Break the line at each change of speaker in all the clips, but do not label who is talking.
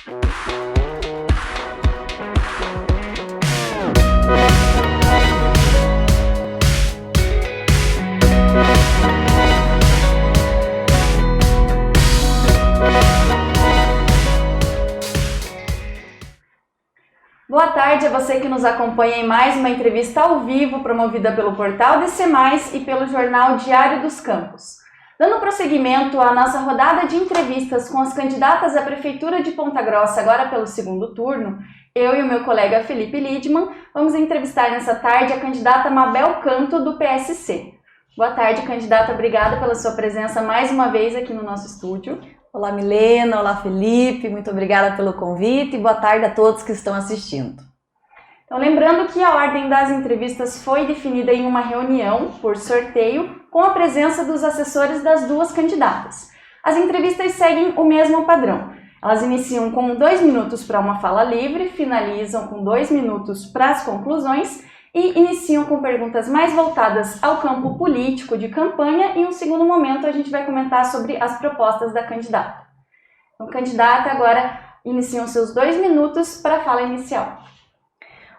Boa tarde a você que nos acompanha em mais uma entrevista ao vivo promovida pelo portal DC+, e pelo jornal Diário dos Campos. Dando prosseguimento à nossa rodada de entrevistas com as candidatas à Prefeitura de Ponta Grossa, agora pelo segundo turno, eu e o meu colega Felipe Lidman vamos entrevistar nessa tarde a candidata Mabel Canto, do PSC. Boa tarde, candidata. Obrigada pela sua presença mais uma vez aqui no nosso estúdio.
Olá, Milena. Olá, Felipe. Muito obrigada pelo convite e boa tarde a todos que estão assistindo.
Então, lembrando que a ordem das entrevistas foi definida em uma reunião por sorteio com a presença dos assessores das duas candidatas. As entrevistas seguem o mesmo padrão. Elas iniciam com 2 minutos para uma fala livre, finalizam com 2 minutos para as conclusões e iniciam com perguntas mais voltadas ao campo político de campanha e, em um segundo momento, a gente vai comentar sobre as propostas da candidata. Então, candidata, agora iniciam seus 2 minutos para a fala inicial.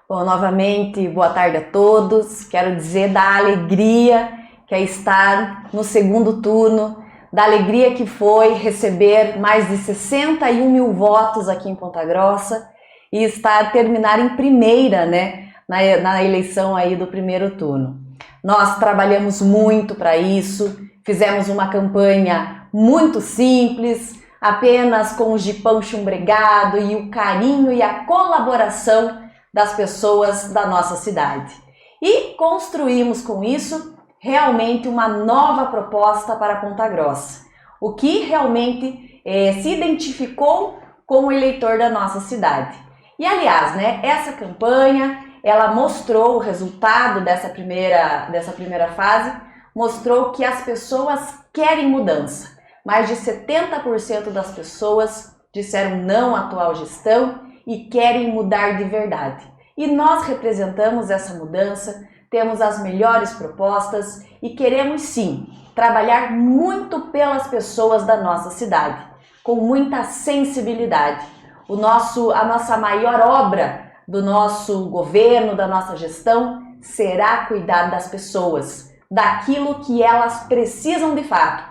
Bom, novamente, boa tarde a todos. Quero dizer da alegria que é estar no segundo turno, da alegria que foi receber mais de 61 mil votos aqui em Ponta Grossa e terminar em primeira, né? Na eleição aí do primeiro turno. Nós trabalhamos muito para isso, fizemos uma campanha muito simples, apenas com o jipão chumbregado e o carinho e a colaboração das pessoas da nossa cidade. E construímos com isso realmente uma nova proposta para Ponta Grossa, o que realmente se identificou com o eleitor da nossa cidade. E aliás, né, essa campanha ela mostrou o resultado dessa primeira fase, mostrou que as pessoas querem mudança. Mais de 70% das pessoas disseram não à atual gestão e querem mudar de verdade. E nós representamos essa mudança, temos as melhores propostas e queremos sim trabalhar muito pelas pessoas da nossa cidade, com muita sensibilidade. A nossa maior obra do nosso governo, da nossa gestão, será cuidar das pessoas, daquilo que elas precisam de fato.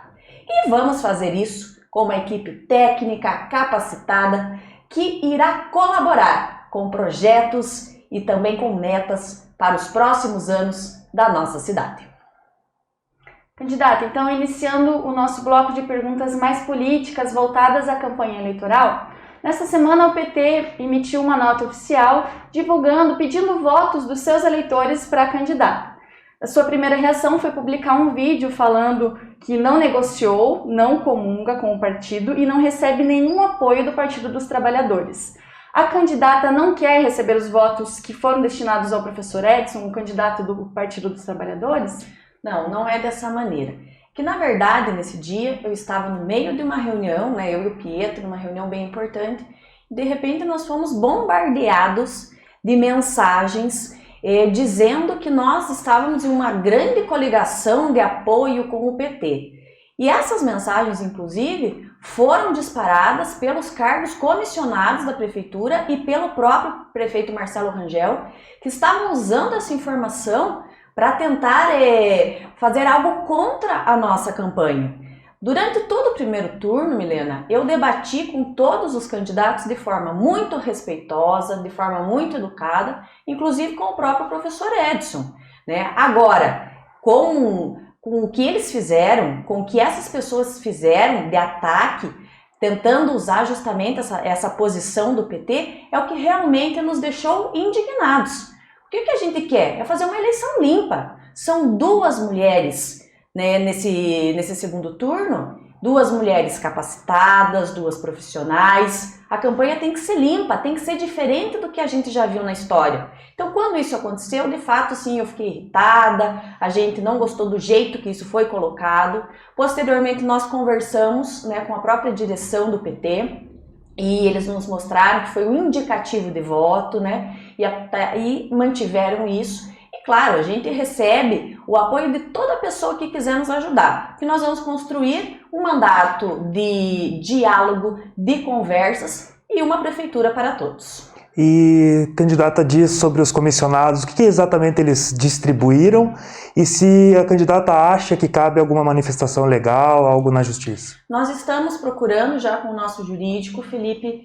E vamos fazer isso com uma equipe técnica capacitada que irá colaborar com projetos e também com metas para os próximos anos da nossa cidade.
Candidata, então iniciando o nosso bloco de perguntas mais políticas voltadas à campanha eleitoral, nesta semana, o PT emitiu uma nota oficial pedindo votos dos seus eleitores para a candidata. A sua primeira reação foi publicar um vídeo falando que não negociou, não comunga com o partido e não recebe nenhum apoio do Partido dos Trabalhadores. A candidata não quer receber os votos que foram destinados ao professor Edson, o candidato do Partido dos Trabalhadores?
Não é dessa maneira. Que na verdade nesse dia eu estava no meio de uma reunião, né, eu e o Pietro, uma reunião bem importante, e de repente nós fomos bombardeados de mensagens dizendo que nós estávamos em uma grande coligação de apoio com o PT. E essas mensagens, inclusive, foram disparadas pelos cargos comissionados da prefeitura e pelo próprio prefeito Marcelo Rangel, que estavam usando essa informação para tentar fazer algo contra a nossa campanha. Durante todo o primeiro turno, Milena, eu debati com todos os candidatos de forma muito respeitosa, de forma muito educada, inclusive com o próprio professor Edson, né? Agora, com o que eles fizeram, com o que essas pessoas fizeram de ataque, tentando usar justamente essa posição do PT, é o que realmente nos deixou indignados. O que a gente quer? É fazer uma eleição limpa. São 2 mulheres, né, nesse segundo turno, 2 mulheres capacitadas, 2 profissionais. A campanha tem que ser limpa, tem que ser diferente do que a gente já viu na história. Então, quando isso aconteceu, de fato, sim, eu fiquei irritada, a gente não gostou do jeito que isso foi colocado. Posteriormente, nós conversamos, né, com a própria direção do PT, e eles nos mostraram que foi um indicativo de voto, né? E mantiveram isso. E claro, a gente recebe o apoio de toda pessoa que quiser nos ajudar. Que nós vamos construir um mandato de diálogo, de conversas e uma prefeitura para todos.
E candidata diz sobre os comissionados, o que exatamente eles distribuíram e se a candidata acha que cabe alguma manifestação legal, algo na justiça.
Nós estamos procurando já com o nosso jurídico, Felipe,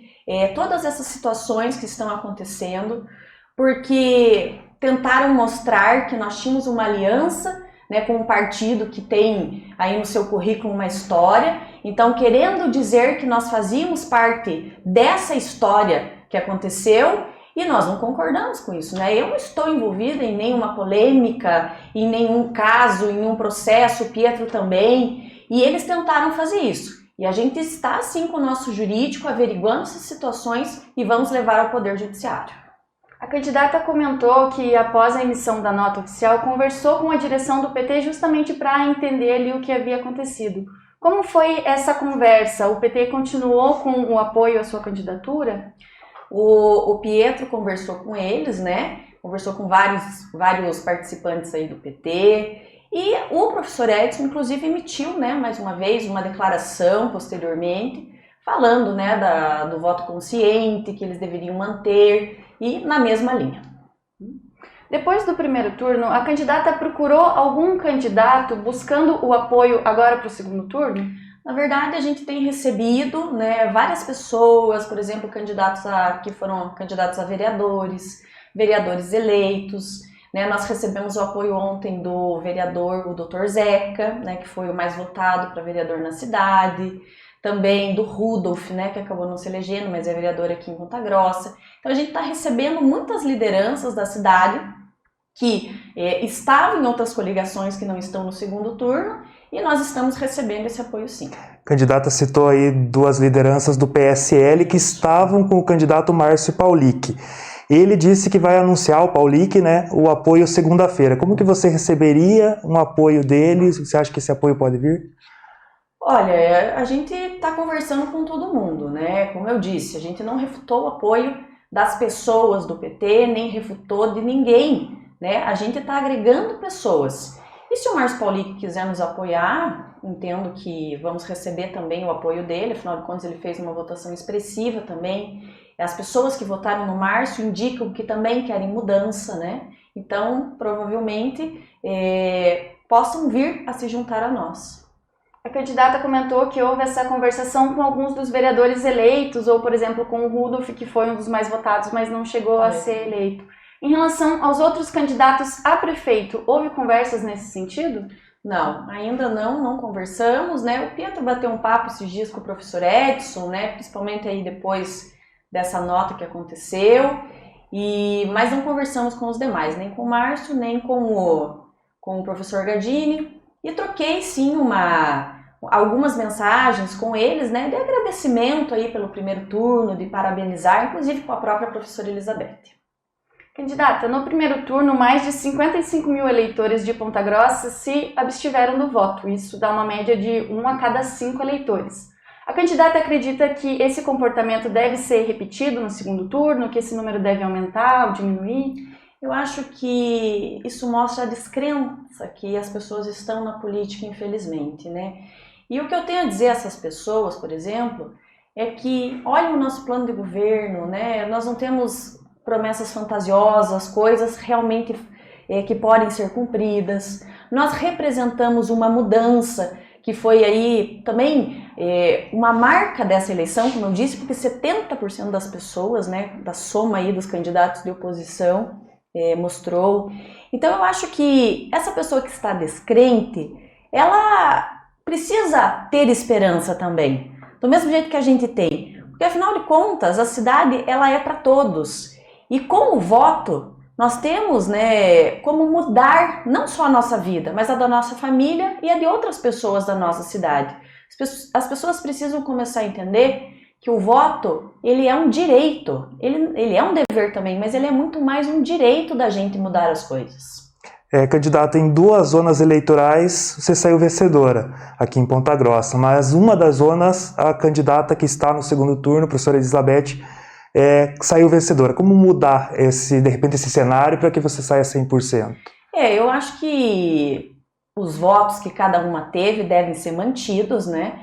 todas essas situações que estão acontecendo, porque tentaram mostrar que nós tínhamos uma aliança, né, com um partido que tem aí no seu currículo uma história, então querendo dizer que nós fazíamos parte dessa história que aconteceu e nós não concordamos com isso, né? Eu não estou envolvida em nenhuma polêmica, em nenhum caso, em nenhum processo, o Pietro também, e eles tentaram fazer isso. E a gente está sim com o nosso jurídico averiguando essas situações e vamos levar ao Poder Judiciário.
A candidata comentou que após a emissão da nota oficial conversou com a direção do PT justamente para entender ali o que havia acontecido. Como foi essa conversa? O PT continuou com o apoio à sua candidatura?
O Pietro conversou com eles, né? Conversou com vários participantes aí do PT e o professor Edson, inclusive, emitiu, né, mais uma vez, uma declaração posteriormente, falando, né, do voto consciente, que eles deveriam manter e na mesma linha.
Depois do primeiro turno, a candidata procurou algum candidato buscando o apoio agora para o segundo turno?
Na verdade, a gente tem recebido, né, várias pessoas, por exemplo, que foram candidatos a vereadores eleitos, né, nós recebemos o apoio ontem do vereador, o Dr. Zeca, né, que foi o mais votado para vereador na cidade, também do Rudolf, né, que acabou não se elegendo, mas é vereador aqui em Ponta Grossa. Então a gente está recebendo muitas lideranças da cidade que estavam em outras coligações que não estão no segundo turno, e nós estamos recebendo esse apoio sim.
A candidata citou aí duas lideranças do PSL que estavam com o candidato Márcio Paulic. Ele disse que vai anunciar o Paulic, né, o apoio segunda-feira. Como que você receberia um apoio dele? Você acha que esse apoio pode vir?
Olha, a gente está conversando com todo mundo, né? Como eu disse, a gente não refutou o apoio das pessoas do PT, nem refutou de ninguém, né? A gente está agregando pessoas. E se o Márcio Paulic quiser nos apoiar, entendo que vamos receber também o apoio dele, afinal de contas ele fez uma votação expressiva também. As pessoas que votaram no Márcio indicam que também querem mudança, né? Então, provavelmente, possam vir a se juntar a nós.
A candidata comentou que houve essa conversação com alguns dos vereadores eleitos, ou, por exemplo, com o Rudolf, que foi um dos mais votados, mas não chegou a ser eleito. Em relação aos outros candidatos a prefeito, houve conversas nesse sentido?
Não, ainda não conversamos, né? O Pietro bateu um papo esses dias com o professor Edson, né? Principalmente aí depois dessa nota que aconteceu, mas não conversamos com os demais, nem com o Márcio, nem com o professor Gardini, e troquei sim algumas mensagens com eles, né? De agradecimento aí pelo primeiro turno, de parabenizar, inclusive com a própria professora Elizabeth.
Candidata, no primeiro turno, mais de 55 mil eleitores de Ponta Grossa se abstiveram do voto. Isso dá uma média de 1 a cada 5 eleitores. A candidata acredita que esse comportamento deve ser repetido no segundo turno, que esse número deve aumentar ou diminuir?
Eu acho que isso mostra a descrença que as pessoas estão na política, infelizmente, né? E o que eu tenho a dizer a essas pessoas, por exemplo, é que olhem o nosso plano de governo, né? Nós não temos promessas fantasiosas, coisas realmente que podem ser cumpridas. Nós representamos uma mudança que foi aí também uma marca dessa eleição, como eu disse, porque 70% das pessoas, né, da soma aí dos candidatos de oposição, mostrou. Então eu acho que essa pessoa que está descrente, ela precisa ter esperança também, do mesmo jeito que a gente tem, porque afinal de contas a cidade ela é para todos. E com o voto, nós temos, né, como mudar não só a nossa vida, mas a da nossa família e a de outras pessoas da nossa cidade. As pessoas precisam começar a entender que o voto, ele é um direito, ele é um dever também, mas ele é muito mais um direito da gente mudar as coisas.
Candidata, em 2 zonas eleitorais você saiu vencedora aqui em Ponta Grossa, mas uma das zonas, a candidata que está no segundo turno, a professora Elizabeth, saiu vencedora. Como mudar de repente esse cenário para que você saia 100%?
Eu acho que os votos que cada uma teve devem ser mantidos, né?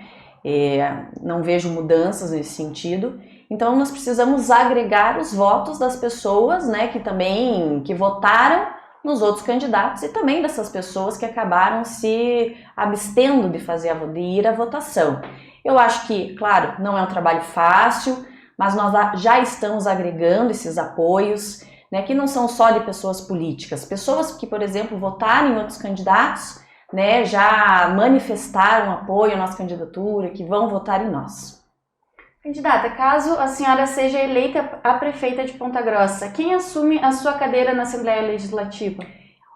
Não vejo mudanças nesse sentido. Então nós precisamos agregar os votos das pessoas, né, que votaram nos outros candidatos e também dessas pessoas que acabaram se abstendo de ir à votação. Eu acho que, claro, não é um trabalho fácil, mas nós já estamos agregando esses apoios, né, que não são só de pessoas políticas, pessoas que, por exemplo, votaram em outros candidatos, né, já manifestaram apoio à nossa candidatura, que vão votar em nós.
Candidata, caso a senhora seja eleita a prefeita de Ponta Grossa, quem assume a sua cadeira na Assembleia Legislativa?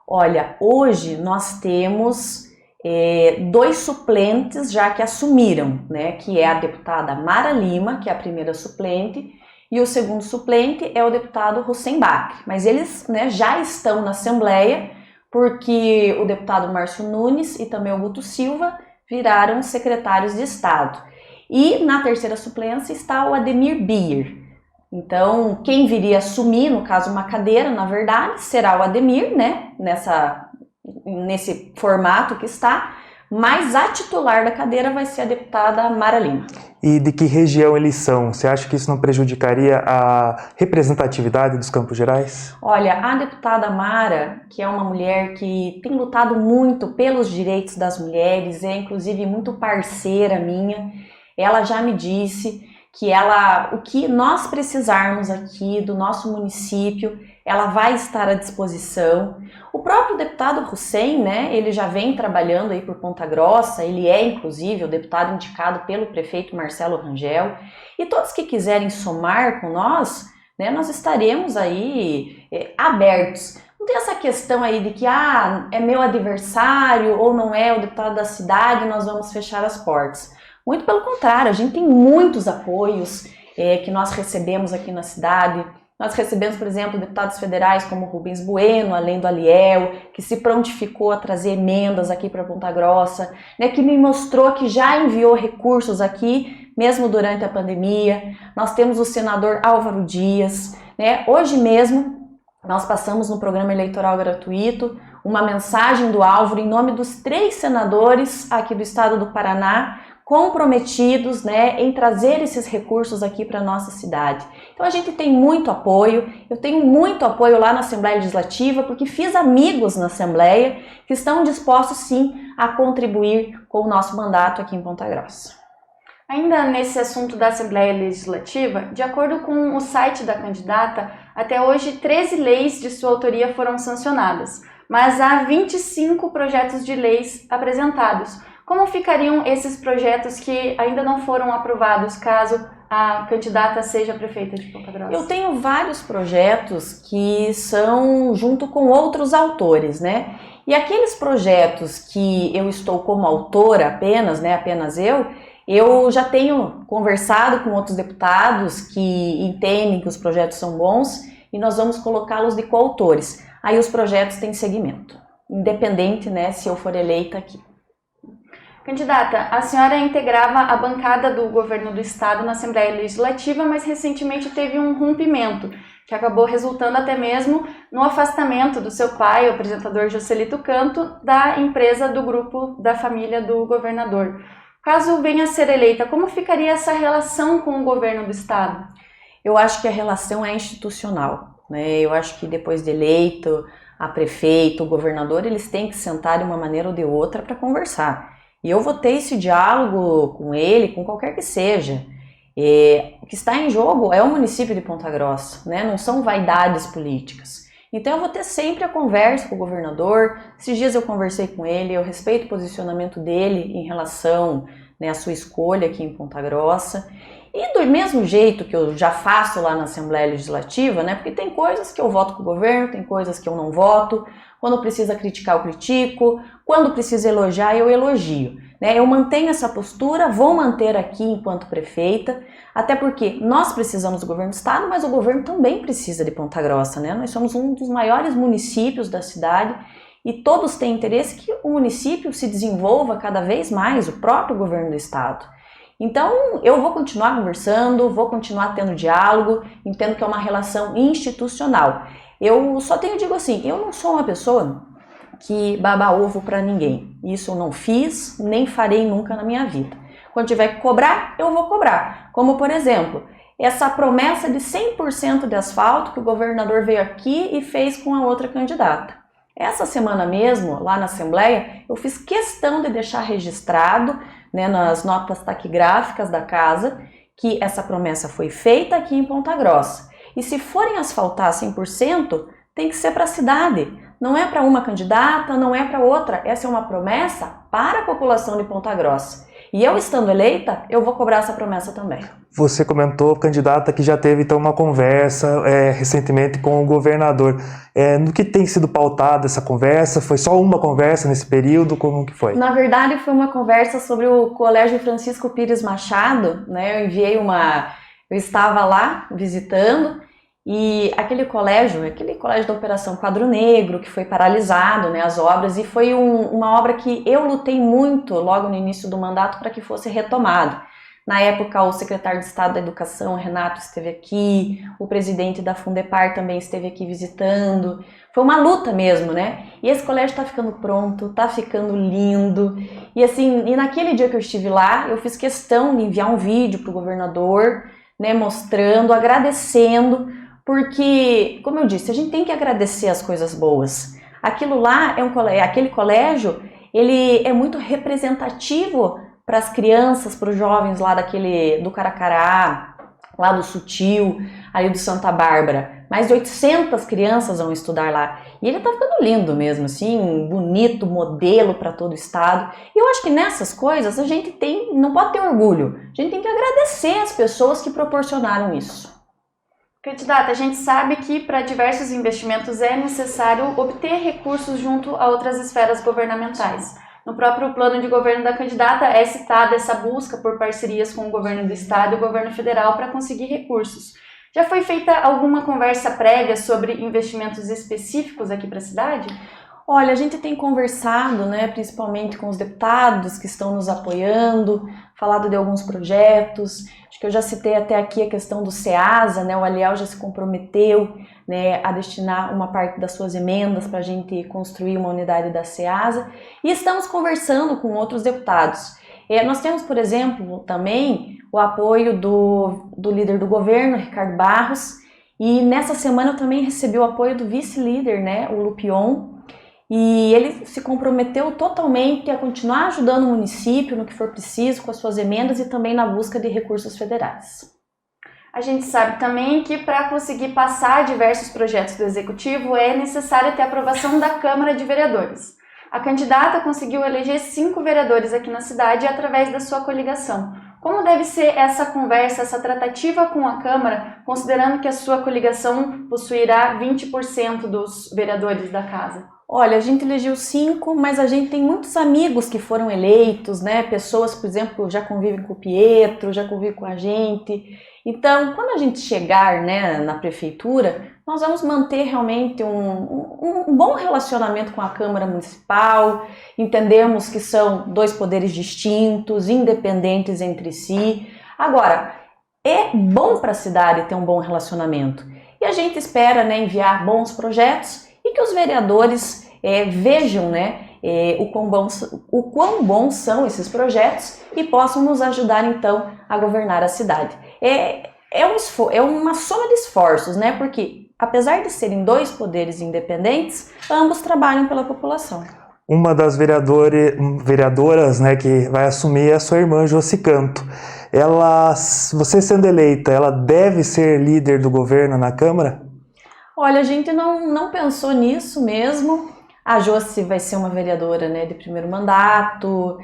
Olha, hoje nós temos 2 suplentes já que assumiram, né, que é a deputada Mara Lima, que é a primeira suplente, e o segundo suplente é o deputado Hussein Bakri. Mas eles, né, já estão na Assembleia, porque o deputado Márcio Nunes e também o Guto Silva viraram secretários de Estado. E na terceira suplência está o Ademir Bier. Então, quem viria assumir, no caso, uma cadeira, na verdade, será o Ademir, né, nesse formato que está, mas a titular da cadeira vai ser a deputada Mara Lima.
E de que região eles são? Você acha que isso não prejudicaria a representatividade dos Campos Gerais?
Olha, a deputada Mara, que é uma mulher que tem lutado muito pelos direitos das mulheres, é inclusive muito parceira minha, ela já me disse que o que nós precisarmos aqui do nosso município, ela vai estar à disposição. O próprio deputado Hussein, né, ele já vem trabalhando aí por Ponta Grossa, ele é inclusive o deputado indicado pelo prefeito Marcelo Rangel, e todos que quiserem somar com nós, né, nós estaremos aí abertos. Não tem essa questão aí de que é meu adversário ou não é o deputado da cidade, nós vamos fechar as portas. Muito pelo contrário, a gente tem muitos apoios que nós recebemos aqui na cidade. Nós recebemos, por exemplo, deputados federais como Rubens Bueno, além do Aliel, que se prontificou a trazer emendas aqui para Ponta Grossa, né, que me mostrou que já enviou recursos aqui, mesmo durante a pandemia. Nós temos o senador Álvaro Dias, né? Hoje mesmo nós passamos no programa eleitoral gratuito uma mensagem do Álvaro em nome dos 3 senadores aqui do estado do Paraná, comprometidos, né, em trazer esses recursos aqui para a nossa cidade. Então a gente tem muito apoio, eu tenho muito apoio lá na Assembleia Legislativa, porque fiz amigos na Assembleia que estão dispostos sim a contribuir com o nosso mandato aqui em Ponta Grossa.
Ainda nesse assunto da Assembleia Legislativa, de acordo com o site da candidata, até hoje 13 leis de sua autoria foram sancionadas, mas há 25 projetos de leis apresentados. Como ficariam esses projetos que ainda não foram aprovados caso a candidata seja prefeita de Ponta Grossa?
Eu tenho vários projetos que são junto com outros autores, né? E aqueles projetos que eu estou como autora apenas, né, apenas eu já tenho conversado com outros deputados que entendem que os projetos são bons e nós vamos colocá-los de coautores. Aí os projetos têm seguimento, independente, né, se eu for eleita aqui.
Candidata, a senhora integrava a bancada do governo do estado na Assembleia Legislativa, mas recentemente teve um rompimento, que acabou resultando até mesmo no afastamento do seu pai, o apresentador Joselito Canto, da empresa do grupo da família do governador. Caso venha a ser eleita, como ficaria essa relação com o governo do estado?
Eu acho que a relação é institucional, né? Eu acho que depois de eleito, a prefeito, o governador, eles têm que sentar de uma maneira ou de outra para conversar. E eu vou ter esse diálogo com ele, com qualquer que seja. O que está em jogo é o município de Ponta Grossa, né? Não são vaidades políticas. Então eu vou ter sempre a conversa com o governador. Esses dias eu conversei com ele, eu respeito o posicionamento dele em relação, né, à sua escolha aqui em Ponta Grossa. E do mesmo jeito que eu já faço lá na Assembleia Legislativa, né? Porque tem coisas que eu voto com o governo, tem coisas que eu não voto. Quando precisa criticar, eu critico. Quando precisa elogiar, eu elogio, né? Eu mantenho essa postura, vou manter aqui enquanto prefeita, até porque nós precisamos do governo do estado, mas o governo também precisa de Ponta Grossa, né? Nós somos um dos maiores municípios da cidade e todos têm interesse que o município se desenvolva cada vez mais, o próprio governo do estado. Então, eu vou continuar conversando, vou continuar tendo diálogo, entendo que é uma relação institucional. Eu só digo assim, eu não sou uma pessoa que baba ovo para ninguém. Isso eu não fiz, nem farei nunca na minha vida. Quando tiver que cobrar, eu vou cobrar. Como, por exemplo, essa promessa de 100% de asfalto que o governador veio aqui e fez com a outra candidata. Essa semana mesmo, lá na Assembleia, eu fiz questão de deixar registrado, né, nas notas taquigráficas da casa, que essa promessa foi feita aqui em Ponta Grossa. E se forem asfaltar 100%, tem que ser para a cidade. Não é para uma candidata, não é para outra. Essa é uma promessa para a população de Ponta Grossa. E eu, estando eleita, eu vou cobrar essa promessa também.
Você comentou, candidata, que já teve então uma conversa recentemente com o governador. No que tem sido pautada essa conversa? Foi só uma conversa nesse período? Como que foi?
Na verdade, foi uma conversa sobre o Colégio Francisco Pires Machado, né? Eu estava lá visitando e aquele colégio da Operação Quadro Negro, que foi paralisado, né, as obras, e foi uma obra que eu lutei muito logo no início do mandato para que fosse retomado. Na época, o secretário de Estado da Educação, Renato, esteve aqui, o presidente da Fundepar também esteve aqui visitando. Foi uma luta mesmo, né? E esse colégio está ficando pronto, está ficando lindo. E assim, e naquele dia que eu estive lá, eu fiz questão de enviar um vídeo para o governador, né, mostrando, agradecendo, porque, como eu disse, a gente tem que agradecer as coisas boas. Aquilo lá aquele colégio, ele é muito representativo para as crianças, para os jovens lá do Caracará, lá do Sutil, ali do Santa Bárbara. Mais de 800 crianças vão estudar lá. E ele tá ficando lindo mesmo, assim, bonito, modelo para todo o estado. E eu acho que nessas coisas a gente não pode ter orgulho. A gente tem que agradecer as pessoas que proporcionaram isso.
Candidata, a gente sabe que para diversos investimentos é necessário obter recursos junto a outras esferas governamentais. No próprio plano de governo da candidata é citada essa busca por parcerias com o governo do estado e o governo federal para conseguir recursos. Já foi feita alguma conversa prévia sobre investimentos específicos aqui para a cidade?
Olha, a gente tem conversado, né, principalmente com os deputados que estão nos apoiando, falado de alguns projetos. Acho que eu já citei até aqui a questão do SEASA, né, o Aliel já se comprometeu, né, a destinar uma parte das suas emendas para a gente construir uma unidade da SEASA. E estamos conversando com outros deputados. Nós temos, por exemplo, também o apoio do líder do governo, Ricardo Barros, e nessa semana eu também recebi o apoio do vice-líder, né, o Lupion, e ele se comprometeu totalmente a continuar ajudando o município no que for preciso, com as suas emendas e também na busca de recursos federais.
A gente sabe também que para conseguir passar diversos projetos do Executivo é necessário ter a aprovação da Câmara de Vereadores. A candidata conseguiu eleger 5 vereadores aqui na cidade através da sua coligação. Como deve ser essa conversa, essa tratativa com a Câmara, considerando que a sua coligação possuirá 20% dos vereadores da casa?
Olha, a gente elegeu 5, mas a gente tem muitos amigos que foram eleitos, né? Pessoas, por exemplo, já convivem com o Pietro, já convivem com a gente. Então, quando a gente chegar, né, na prefeitura, nós vamos manter realmente um bom relacionamento com a Câmara Municipal. Entendemos que são 2 poderes distintos, independentes entre si. Agora, é bom para a cidade ter um bom relacionamento. E a gente espera, né, enviar bons projetos e que os vereadores vejam, né, o quão bons são esses projetos e possam nos ajudar, então, a governar a cidade. É uma soma de esforços, né, porque, apesar de serem 2 poderes independentes, ambos trabalham pela população.
Uma das vereadoras, né, que vai assumir é a sua irmã, Josi Canto. Você sendo eleita, ela deve ser líder do governo na Câmara?
Olha, a gente não pensou nisso mesmo. A Josi vai ser uma vereadora, né, de primeiro mandato,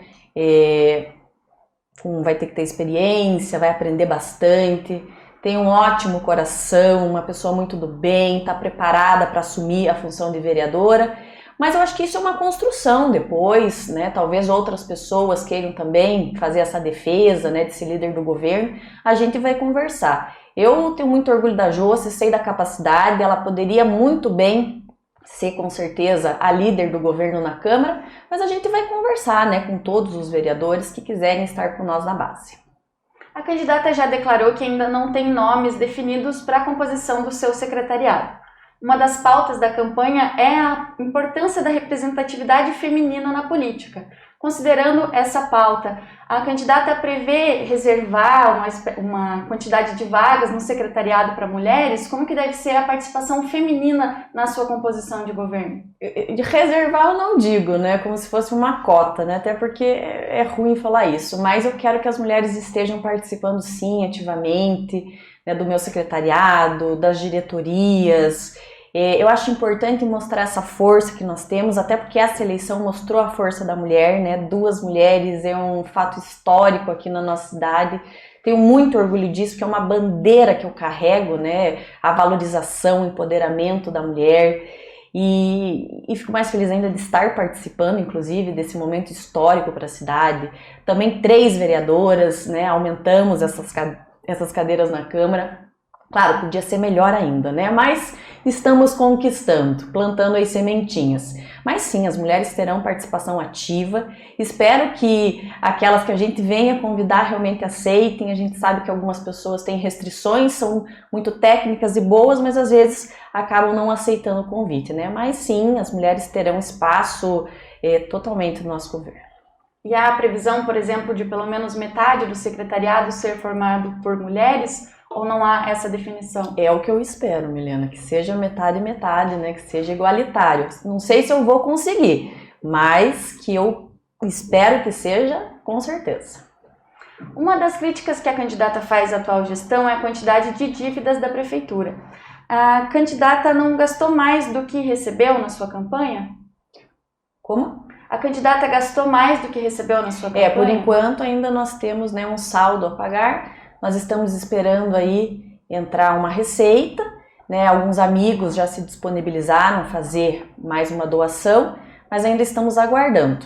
vai ter que ter experiência, vai aprender bastante, tem um ótimo coração, uma pessoa muito do bem, está preparada para assumir a função de vereadora. Mas eu acho que isso é uma construção depois, né? Talvez outras pessoas queiram também fazer essa defesa, né, de ser líder do governo. A gente vai conversar. Eu tenho muito orgulho da Josi, sei da capacidade, ela poderia muito bem ser com certeza a líder do governo na Câmara, mas a gente vai conversar, né, com todos os vereadores que quiserem estar com nós na base.
A candidata já declarou que ainda não tem nomes definidos para a composição do seu secretariado. Uma das pautas da campanha é a importância da representatividade feminina na política. Considerando essa pauta, a candidata prevê reservar uma quantidade de vagas no secretariado para mulheres? Como que deve ser a participação feminina na sua composição de governo?
De reservar eu não digo, né? Como se fosse uma cota, né? Até porque é ruim falar isso, mas eu quero que as mulheres estejam participando sim, ativamente, né, do meu secretariado, das diretorias. Eu acho importante mostrar essa força que nós temos, até porque essa eleição mostrou a força da mulher, né? 2 mulheres é um fato histórico aqui na nossa cidade. Tenho muito orgulho disso, que é uma bandeira que eu carrego, né? A valorização, o empoderamento da mulher. E fico mais feliz ainda de estar participando, inclusive, desse momento histórico para a cidade. Também 3 vereadoras, né? Aumentamos essas cadeiras na Câmara. Claro, podia ser melhor ainda, né? Mas estamos conquistando, plantando as sementinhas. Mas sim, as mulheres terão participação ativa. Espero que aquelas que a gente venha convidar realmente aceitem. A gente sabe que algumas pessoas têm restrições, são muito técnicas e boas, mas às vezes acabam não aceitando o convite, né? Mas sim, as mulheres terão espaço totalmente no nosso governo.
E há a previsão, por exemplo, de pelo menos metade do secretariado ser formado por mulheres? Ou não há essa definição?
É o que eu espero, Milena, que seja metade e metade, né? Que seja igualitário. Não sei se eu vou conseguir, mas que eu espero que seja, com certeza.
Uma das críticas que a candidata faz à atual gestão é a quantidade de dívidas da prefeitura. A candidata não gastou mais do que recebeu na sua campanha?
Como?
A candidata gastou mais do que recebeu na sua campanha?
Por enquanto ainda nós temos, né, um saldo a pagar. Nós estamos esperando aí entrar uma receita, né? Alguns amigos já se disponibilizaram a fazer mais uma doação, mas ainda estamos aguardando.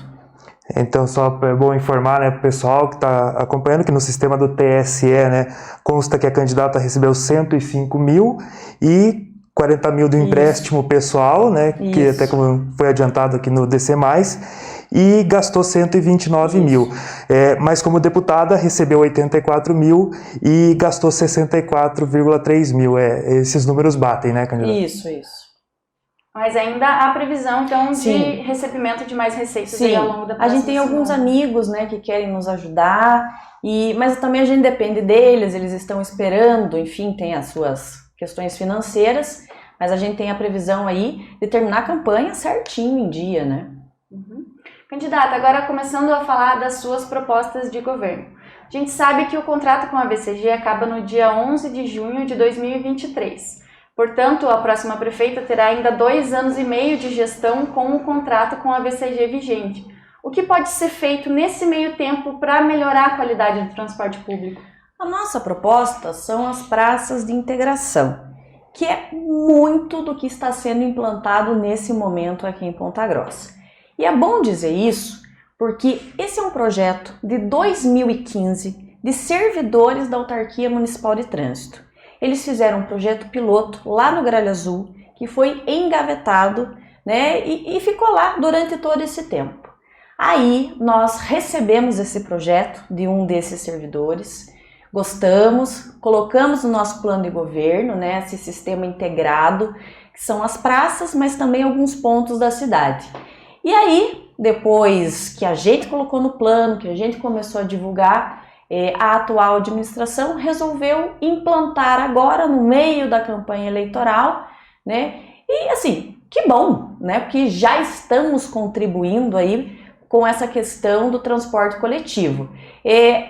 Então, só é bom informar, né, para o pessoal que está acompanhando que no sistema do TSE, né, consta que a candidata recebeu 105 mil e 40 mil do empréstimo pessoal, né, que até como foi adiantado aqui no DC+, e gastou 129 mil. Mas como deputada recebeu 84 mil e gastou 64,3 mil. Esses números batem, né, candidata?
Isso.
Mas ainda há previsão, então, de recebimento de mais receitas aí ao longo da próxima
A gente tem alguns amigos, né, que querem nos ajudar, mas também a gente depende deles, eles estão esperando, enfim, tem as suas questões financeiras, mas a gente tem a previsão aí de terminar a campanha certinho em dia, né?
Candidata, agora começando a falar das suas propostas de governo. A gente sabe que o contrato com a BCG acaba no dia 11 de junho de 2023. Portanto, a próxima prefeita terá ainda 2 anos e meio de gestão com o contrato com a BCG vigente. O que pode ser feito nesse meio tempo para melhorar a qualidade do transporte público?
A nossa proposta são as praças de integração, que é muito do que está sendo implantado nesse momento aqui em Ponta Grossa. E é bom dizer isso porque esse é um projeto de 2015 de servidores da Autarquia Municipal de Trânsito. Eles fizeram um projeto piloto lá no Gralha Azul, que foi engavetado, né, e ficou lá durante todo esse tempo. Aí nós recebemos esse projeto de um desses servidores, gostamos, colocamos no nosso plano de governo, né, esse sistema integrado, que são as praças, mas também alguns pontos da cidade. E aí, depois que a gente colocou no plano, que a gente começou a divulgar, a atual administração resolveu implantar agora no meio da campanha eleitoral, né? E assim, que bom, né? Porque já estamos contribuindo aí com essa questão do transporte coletivo.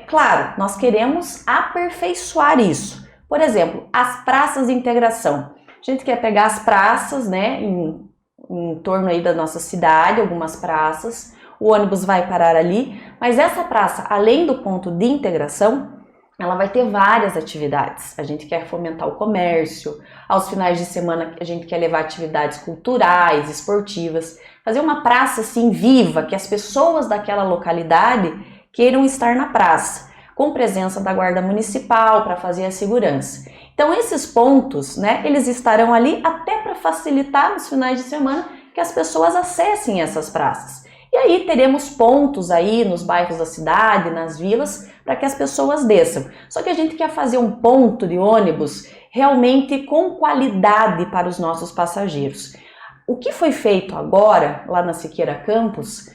Claro, nós queremos aperfeiçoar isso. Por exemplo, as praças de integração. A gente quer pegar as praças, né, em torno aí da nossa cidade, algumas praças, o ônibus vai parar ali, mas essa praça, além do ponto de integração, ela vai ter várias atividades. A gente quer fomentar o comércio, aos finais de semana a gente quer levar atividades culturais, esportivas, fazer uma praça assim viva, que as pessoas daquela localidade queiram estar na praça, com presença da Guarda Municipal para fazer a segurança. Então esses pontos, né, eles estarão ali até para facilitar nos finais de semana que as pessoas acessem essas praças. E aí teremos pontos aí nos bairros da cidade, nas vilas, para que as pessoas desçam. Só que a gente quer fazer um ponto de ônibus realmente com qualidade para os nossos passageiros. O que foi feito agora, lá na Siqueira Campos,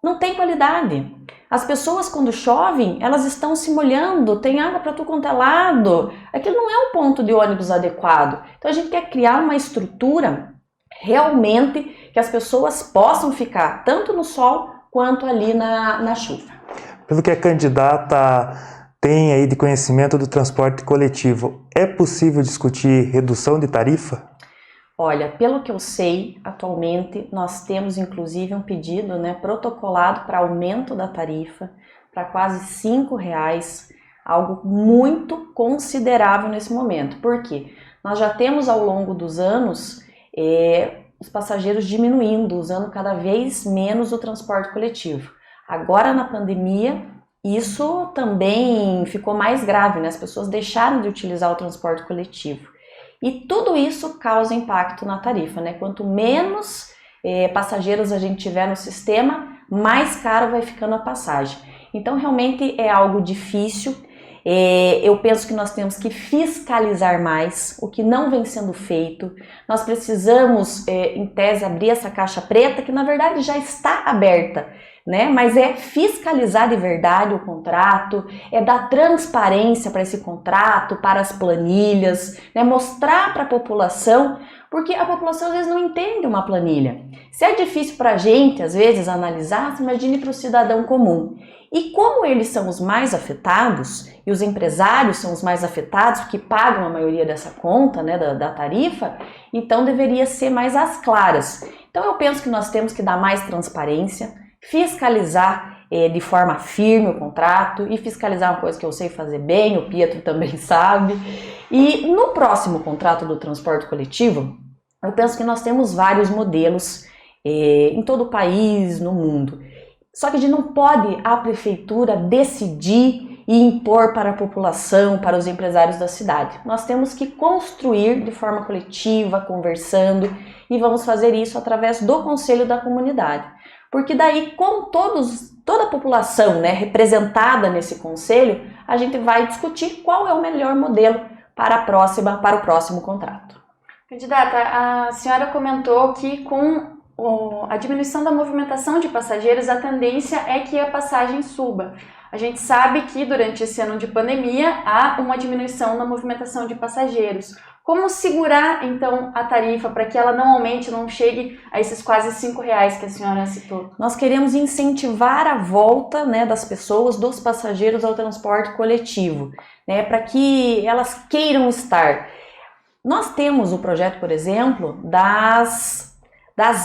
não tem qualidade. As pessoas, quando chovem, elas estão se molhando, tem água para tudo quanto é lado. Aquilo não é um ponto de ônibus adequado. Então a gente quer criar uma estrutura realmente que as pessoas possam ficar tanto no sol quanto ali na chuva.
Pelo que a candidata tem aí de conhecimento do transporte coletivo, é possível discutir redução de tarifa?
Olha, pelo que eu sei, atualmente nós temos inclusive um pedido, protocolado para aumento da tarifa para quase R$5, algo muito considerável nesse momento. Por quê? Nós já temos ao longo dos anos os passageiros diminuindo, usando cada vez menos o transporte coletivo. Agora na pandemia, isso também ficou mais grave, As pessoas deixaram de utilizar o transporte coletivo. E tudo isso causa impacto na tarifa, Quanto menos passageiros a gente tiver no sistema, mais caro vai ficando a passagem. Então realmente é algo difícil. Eu penso que nós temos que fiscalizar mais o que não vem sendo feito. Nós precisamos, em tese, abrir essa caixa preta, que na verdade já está aberta, mas é fiscalizar de verdade o contrato, é dar transparência para esse contrato, para as planilhas, mostrar para a população, porque a população às vezes não entende uma planilha. Se é difícil para a gente, às vezes, analisar, imagine para o cidadão comum. E como eles são os mais afetados, e os empresários são os mais afetados, que pagam a maioria dessa conta, da tarifa, então deveria ser mais às claras. Então eu penso que nós temos que dar mais transparência, fiscalizar de forma firme o contrato, e fiscalizar uma coisa que eu sei fazer bem, o Pietro também sabe. E no próximo contrato do transporte coletivo, eu penso que nós temos vários modelos em todo o país, no mundo. Só que a gente não pode, a prefeitura, decidir e impor para a população, para os empresários da cidade. Nós temos que construir de forma coletiva, conversando, e vamos fazer isso através do Conselho da Comunidade. Porque daí, com toda a população representada nesse conselho, a gente vai discutir qual é o melhor modelo para o próximo contrato.
Candidata, a senhora comentou que com a diminuição da movimentação de passageiros, a tendência é que a passagem suba. A gente sabe que durante esse ano de pandemia há uma diminuição na movimentação de passageiros. Como segurar, então, a tarifa para que ela não aumente, não chegue a esses quase R$5 que a senhora citou?
Nós queremos incentivar a volta das pessoas, dos passageiros ao transporte coletivo, para que elas queiram estar. Nós temos o projeto, por exemplo, das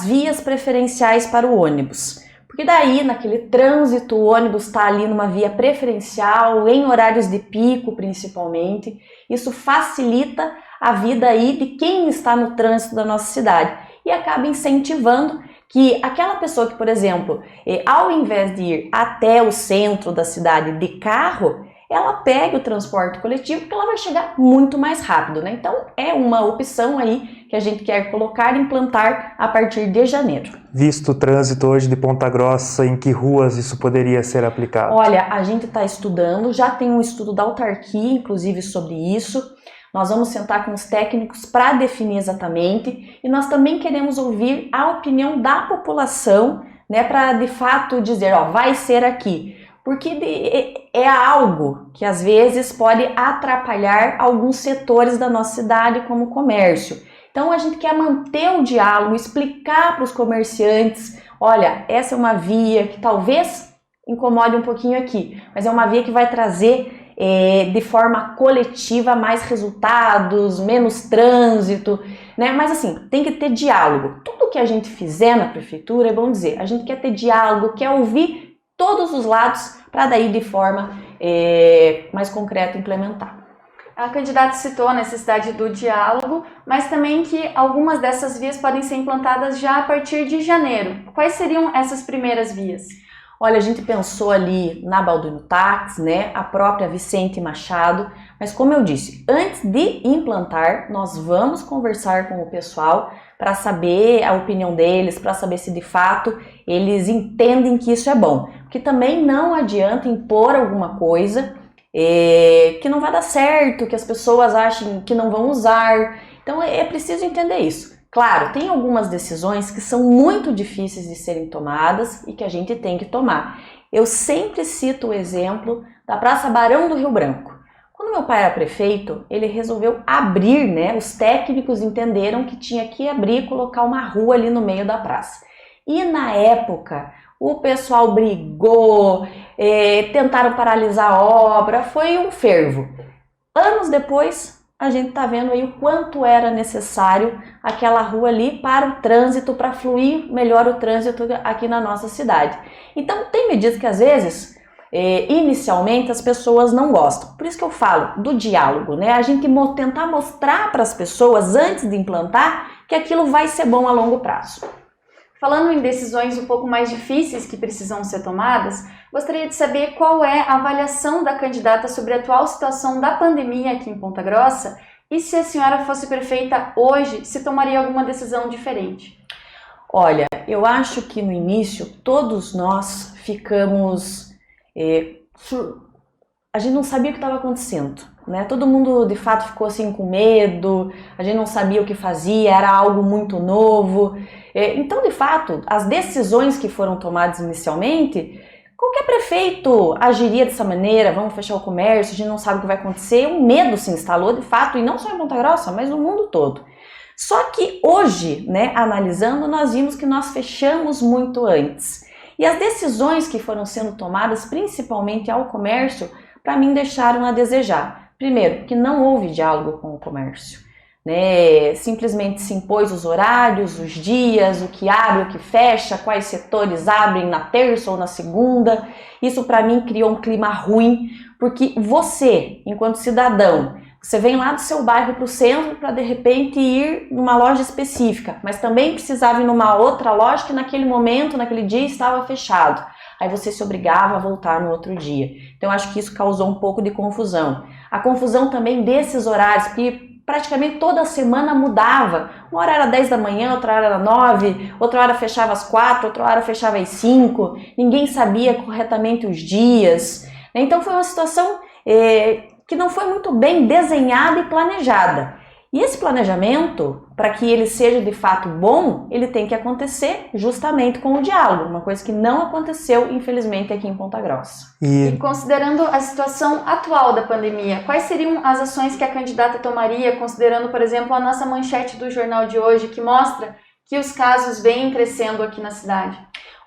vias preferenciais para o ônibus. Porque daí, naquele trânsito, o ônibus está ali numa via preferencial, em horários de pico principalmente. Isso facilita a vida aí de quem está no trânsito da nossa cidade e acaba incentivando que aquela pessoa que, por exemplo, ao invés de ir até o centro da cidade de carro, ela pegue o transporte coletivo, porque ela vai chegar muito mais rápido, Então é uma opção aí que a gente quer colocar e implantar a partir de janeiro.
Visto o trânsito hoje de Ponta Grossa, em que ruas isso poderia ser aplicado?
Olha, a gente está estudando, já tem um estudo da autarquia, inclusive, sobre isso. Nós vamos sentar com os técnicos para definir exatamente, e nós também queremos ouvir a opinião da população, para de fato dizer, vai ser aqui. Porque é algo que às vezes pode atrapalhar alguns setores da nossa cidade, como o comércio. Então a gente quer manter o diálogo, explicar para os comerciantes, olha, essa é uma via que talvez incomode um pouquinho aqui, mas é uma via que vai trazer de forma coletiva mais resultados, menos trânsito, Mas assim, tem que ter diálogo. Tudo que a gente fizer na prefeitura, é bom dizer, a gente quer ter diálogo, quer ouvir todos os lados para daí de forma mais concreta implementar.
A candidata citou a necessidade do diálogo, mas também que algumas dessas vias podem ser implantadas já a partir de janeiro. Quais seriam essas primeiras vias?
Olha, a gente pensou ali na Balduino Tax, a própria Vicente Machado, mas como eu disse, antes de implantar, nós vamos conversar com o pessoal para saber a opinião deles, para saber se de fato eles entendem que isso é bom. Porque também não adianta impor alguma coisa que não vai dar certo, que as pessoas achem que não vão usar. Então é preciso entender isso. Claro, tem algumas decisões que são muito difíceis de serem tomadas e que a gente tem que tomar. Eu sempre cito o exemplo da Praça Barão do Rio Branco. Quando meu pai era prefeito, ele resolveu abrir, né? Os técnicos entenderam que tinha que abrir e colocar uma rua ali no meio da praça. E na época, o pessoal brigou, tentaram paralisar a obra, foi um fervo. Anos depois, a gente está vendo aí o quanto era necessário aquela rua ali para o trânsito, para fluir melhor o trânsito aqui na nossa cidade. Então, tem medidas que às vezes, inicialmente, as pessoas não gostam. Por isso que eu falo do diálogo, né? A gente tentar mostrar para as pessoas, antes de implantar, que aquilo vai ser bom a longo prazo.
Falando em decisões um pouco mais difíceis que precisam ser tomadas, gostaria de saber qual é a avaliação da candidata sobre a atual situação da pandemia aqui em Ponta Grossa e se a senhora fosse prefeita hoje, se tomaria alguma decisão diferente.
Olha, eu acho que no início todos nós ficamos... a gente não sabia o que estava acontecendo, né? Todo mundo de fato ficou assim com medo, a gente não sabia o que fazia, era algo muito novo. Então, de fato, as decisões que foram tomadas inicialmente, qualquer prefeito agiria dessa maneira, vamos fechar o comércio, a gente não sabe o que vai acontecer, o medo se instalou de fato, e não só em Ponta Grossa, mas no mundo todo. Só que hoje, né, analisando, nós vimos que nós fechamos muito antes. E as decisões que foram sendo tomadas, principalmente ao comércio, para mim deixaram a desejar. Primeiro, que não houve diálogo com o comércio, né? Simplesmente se impôs os horários, os dias, o que abre, o que fecha, quais setores abrem na terça ou na segunda. Isso para mim criou um clima ruim, porque você, enquanto cidadão, você vem lá do seu bairro para o centro para de repente ir numa loja específica, mas também precisava ir numa outra loja que naquele momento, naquele dia estava fechado. Aí você se obrigava a voltar no outro dia. Então eu acho que isso causou um pouco de confusão. A confusão também desses horários, que praticamente toda semana mudava. Uma hora era 10 da manhã, outra hora era 9, outra hora fechava às 4, outra hora fechava às 5. Ninguém sabia corretamente os dias. Então foi uma situação que não foi muito bem desenhada e planejada. E esse planejamento, para que ele seja de fato bom, ele tem que acontecer justamente com o diálogo, uma coisa que não aconteceu, infelizmente, aqui em Ponta Grossa.
E considerando a situação atual da pandemia, quais seriam as ações que a candidata tomaria, considerando, por exemplo, a nossa manchete do jornal de hoje, que mostra que os casos vêm crescendo aqui na cidade?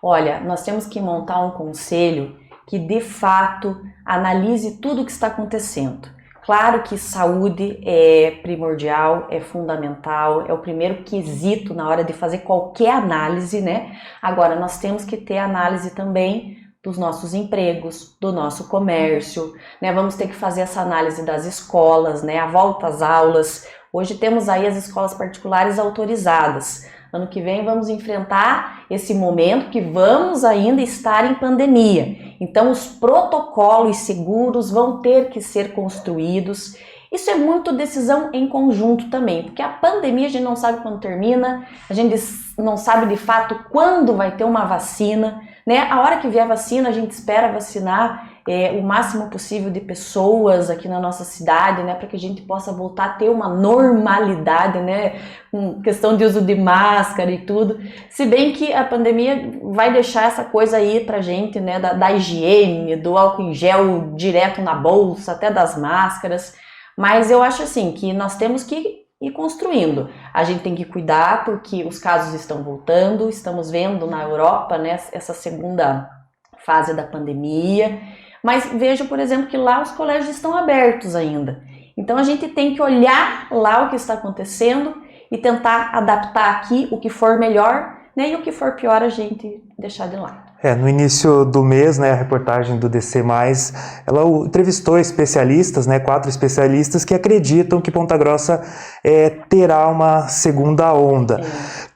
Olha, nós temos que montar um conselho que, de fato, analise tudo o que está acontecendo. Claro que saúde é primordial, é fundamental, é o primeiro quesito na hora de fazer qualquer análise, né? Agora, nós temos que ter análise também dos nossos empregos, do nosso comércio, né? Vamos ter que fazer essa análise das escolas, né? A volta às aulas. Hoje temos aí as escolas particulares autorizadas. Ano que vem vamos enfrentar esse momento que vamos ainda estar em pandemia. Então os protocolos seguros vão ter que ser construídos. Isso é muito decisão em conjunto também, porque a pandemia a gente não sabe quando termina, a gente não sabe de fato quando vai ter uma vacina, né? A hora que vier a vacina, a gente espera vacinar o máximo possível de pessoas aqui na nossa cidade, né, para que a gente possa voltar a ter uma normalidade, né, com questão de uso de máscara e tudo. Se bem que a pandemia vai deixar essa coisa aí pra gente, né, da higiene, do álcool em gel direto na bolsa, até das máscaras. Mas eu acho assim que nós temos que ir construindo. A gente tem que cuidar porque os casos estão voltando, estamos vendo na Europa, né, essa segunda fase da pandemia. Mas vejo, por exemplo, que lá os colégios estão abertos ainda. Então a gente tem que olhar lá o que está acontecendo e tentar adaptar aqui o que for melhor, né, e o que for pior a gente deixar de lado.
No início do mês, né, a reportagem do DC+, ela entrevistou especialistas, né, 4 especialistas que acreditam que Ponta Grossa terá uma segunda onda.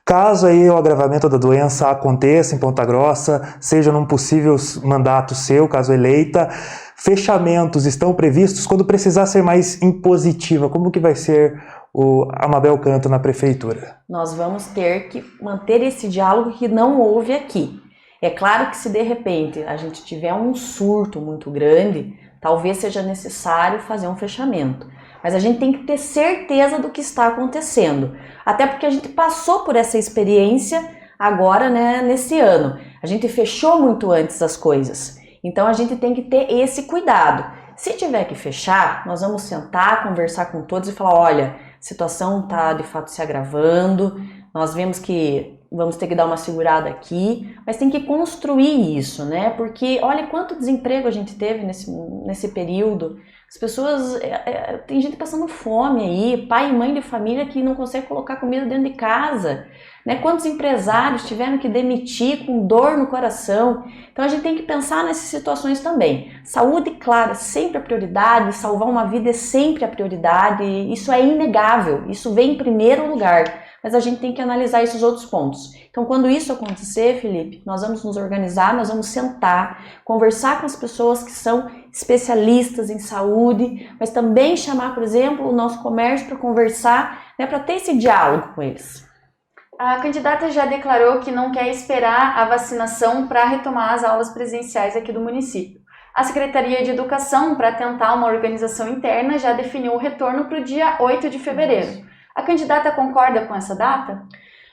Caso aí o agravamento da doença aconteça em Ponta Grossa, seja num possível mandato seu, caso eleita, fechamentos estão previstos quando precisar ser mais impositiva. Como que vai ser a Mabel Canto na prefeitura?
Nós vamos ter que manter esse diálogo que não houve aqui. É claro que se de repente a gente tiver um surto muito grande, talvez seja necessário fazer um fechamento. mas a gente tem que ter certeza do que está acontecendo. Até porque a gente passou por essa experiência agora, né, nesse ano. A gente fechou muito antes as coisas. Então a gente tem que ter esse cuidado. Se tiver que fechar, nós vamos sentar, conversar com todos e falar, olha, a situação está de fato se agravando, nós vemos que vamos ter que dar uma segurada aqui, mas tem que construir isso, né? Porque olha quanto desemprego a gente teve nesse período. As pessoas, tem gente passando fome aí, pai e mãe de família que não consegue colocar comida dentro de casa, né? Quantos empresários tiveram que demitir com dor no coração. Então a gente tem que pensar nessas situações também. Saúde, claro, é sempre a prioridade, salvar uma vida é sempre a prioridade, isso é inegável, isso vem em primeiro lugar. Mas a gente tem que analisar esses outros pontos. Então, quando isso acontecer, Felipe, nós vamos nos organizar, nós vamos sentar, conversar com as pessoas que são especialistas em saúde, mas também chamar, por exemplo, o nosso comércio para conversar, né, para ter esse diálogo com eles.
A candidata já declarou que não quer esperar a vacinação para retomar as aulas presenciais aqui do município. A Secretaria de Educação, para tentar uma organização interna, já definiu o retorno para o dia 8 de fevereiro. A candidata concorda com essa data?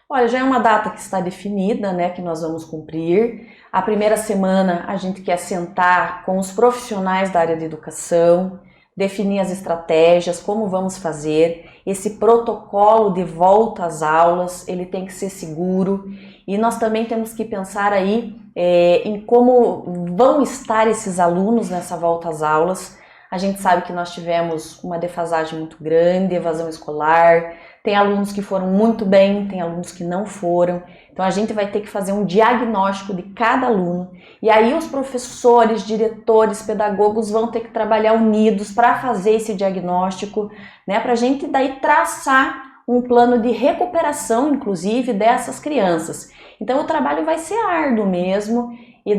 Olha, já é uma data que está definida, né, que nós vamos cumprir. A primeira semana a gente quer sentar com os profissionais da área de educação, definir as estratégias, como vamos fazer. Esse protocolo de volta às aulas, ele tem que ser seguro. E nós também temos que pensar aí em como vão estar esses alunos nessa volta às aulas. A gente sabe que nós tivemos uma defasagem muito grande, evasão escolar, tem alunos que foram muito bem, tem alunos que não foram. Então a gente vai ter que fazer um diagnóstico de cada aluno. E aí os professores, diretores, pedagogos vão ter que trabalhar unidos para fazer esse diagnóstico, né, para a gente daí traçar um plano de recuperação, inclusive, dessas crianças. Então o trabalho vai ser árduo mesmo. A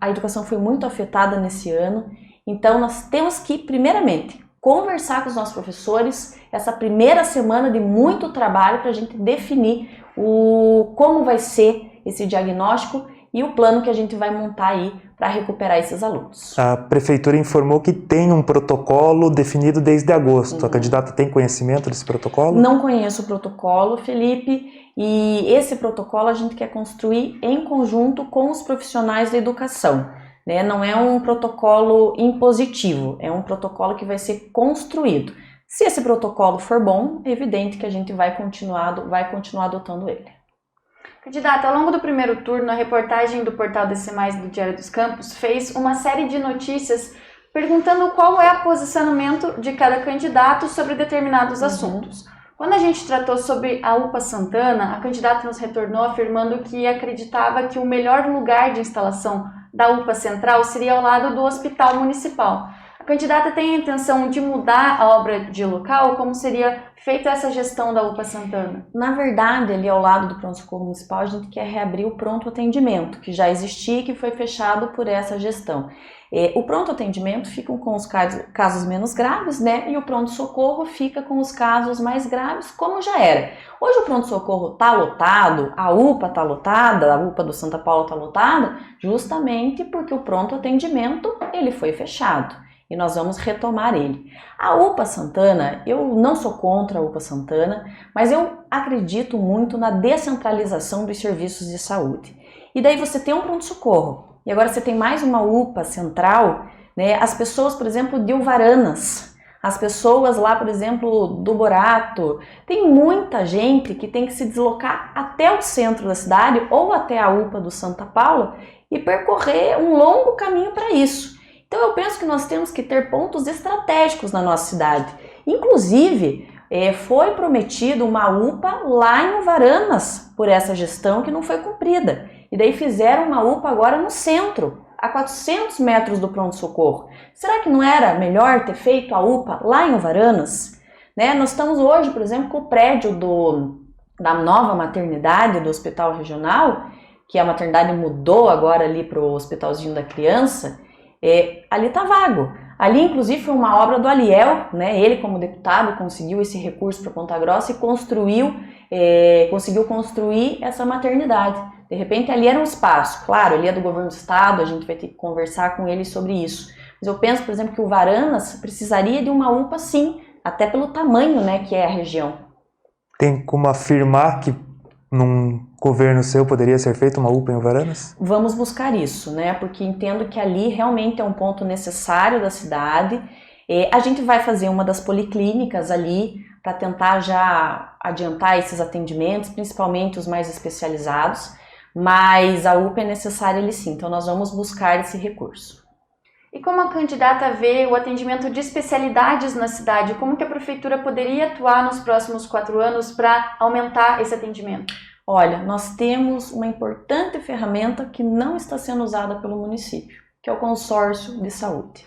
educação foi muito afetada nesse ano. Então, nós temos que, primeiramente, conversar com os nossos professores essa primeira semana de muito trabalho para a gente definir como vai ser esse diagnóstico e o plano que a gente vai montar aí para recuperar esses alunos.
A Prefeitura informou que tem um protocolo definido desde agosto. A candidata tem conhecimento desse protocolo?
Não conheço o protocolo, Felipe, e esse protocolo a gente quer construir em conjunto com os profissionais da educação. Né? Não é um protocolo impositivo, é um protocolo que vai ser construído. Se esse protocolo for bom, é evidente que a gente vai continuar adotando ele.
Candidata, ao longo do primeiro turno, a reportagem do portal DC+, do Diário dos Campos, fez uma série de notícias perguntando qual é o posicionamento de cada candidato sobre determinados assuntos. Quando a gente tratou sobre a UPA Santana, a candidata nos retornou afirmando que acreditava que o melhor lugar de instalação da UPA Central seria ao lado do Hospital Municipal. A candidata tem a intenção de mudar a obra de local? Como seria feita essa gestão da UPA Santana?
Na verdade, ali ao lado do pronto-socorro municipal, a gente quer reabrir o pronto-atendimento, que já existia e que foi fechado por essa gestão. O pronto-atendimento fica com os casos menos graves, né? E o pronto-socorro fica com os casos mais graves, como já era. Hoje o pronto-socorro está lotado, a UPA está lotada, a UPA do Santa Paula está lotada, justamente porque o pronto-atendimento ele foi fechado. E nós vamos retomar ele. A UPA Santana, eu não sou contra a UPA Santana, mas eu acredito muito na descentralização dos serviços de saúde. E daí você tem um pronto-socorro, e agora você tem mais uma UPA central, né? As pessoas, por exemplo, de Uvaranas, as pessoas lá, por exemplo, do Borato, tem muita gente que tem que se deslocar até o centro da cidade ou até a UPA do Santa Paula e percorrer um longo caminho para isso. Então eu penso que nós temos que ter pontos estratégicos na nossa cidade. Inclusive, foi prometido uma UPA lá em Uvaranas por essa gestão que não foi cumprida. E daí fizeram uma UPA agora no centro, a 400 metros do pronto-socorro. Será que não era melhor ter feito a UPA lá em Uvaranas? Né? Nós estamos hoje, por exemplo, com o prédio da nova maternidade do Hospital Regional, que a maternidade mudou agora ali para o Hospitalzinho da Criança. Ali está vago. Ali, inclusive, foi uma obra do Aliel, né? Ele, como deputado, conseguiu esse recurso para Ponta Grossa e conseguiu construir essa maternidade. De repente, ali era um espaço. Claro, ali é do governo do estado, a gente vai ter que conversar com ele sobre isso. Mas eu penso, por exemplo, que o Varanas precisaria de uma UPA sim, até pelo tamanho, né, que é a região.
Tem como afirmar que num governo seu poderia ser feita uma UPA em Varanas?
Vamos buscar isso, né? Porque entendo que ali realmente é um ponto necessário da cidade. A gente vai fazer uma das policlínicas ali para tentar já adiantar esses atendimentos, principalmente os mais especializados, mas a UPA é necessária ali sim, então nós vamos buscar esse recurso.
E como a candidata vê o atendimento de especialidades na cidade, como que a prefeitura poderia atuar nos próximos 4 anos para aumentar esse atendimento?
Olha, nós temos uma importante ferramenta que não está sendo usada pelo município, que é o consórcio de saúde.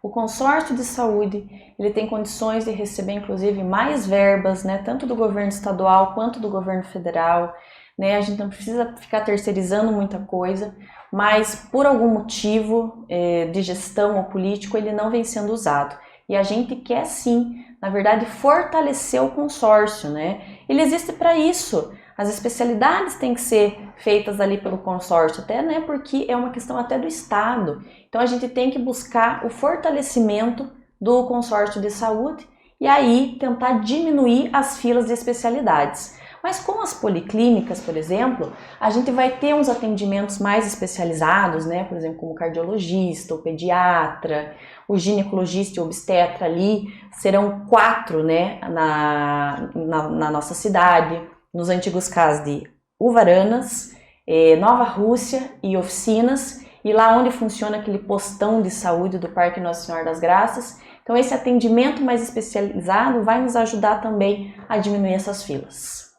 O consórcio de saúde, ele tem condições de receber inclusive mais verbas, né, tanto do governo estadual quanto do governo federal, né? A gente não precisa ficar terceirizando muita coisa, mas por algum motivo de gestão ou político ele não vem sendo usado. E a gente quer sim, na verdade, fortalecer o consórcio, né? Ele existe para isso. As especialidades têm que ser feitas ali pelo consórcio, até, né, porque é uma questão até do Estado. Então a gente tem que buscar o fortalecimento do consórcio de saúde e aí tentar diminuir as filas de especialidades. Mas com as policlínicas, por exemplo, a gente vai ter uns atendimentos mais especializados, né, por exemplo, como cardiologista, o pediatra, o ginecologista e o obstetra ali, serão 4, né, na nossa cidade. Nos antigos CAS de Uvaranas, Nova Rússia e Oficinas, e lá onde funciona aquele postão de saúde do Parque Nossa Senhora das Graças. Então esse atendimento mais especializado vai nos ajudar também a diminuir essas filas.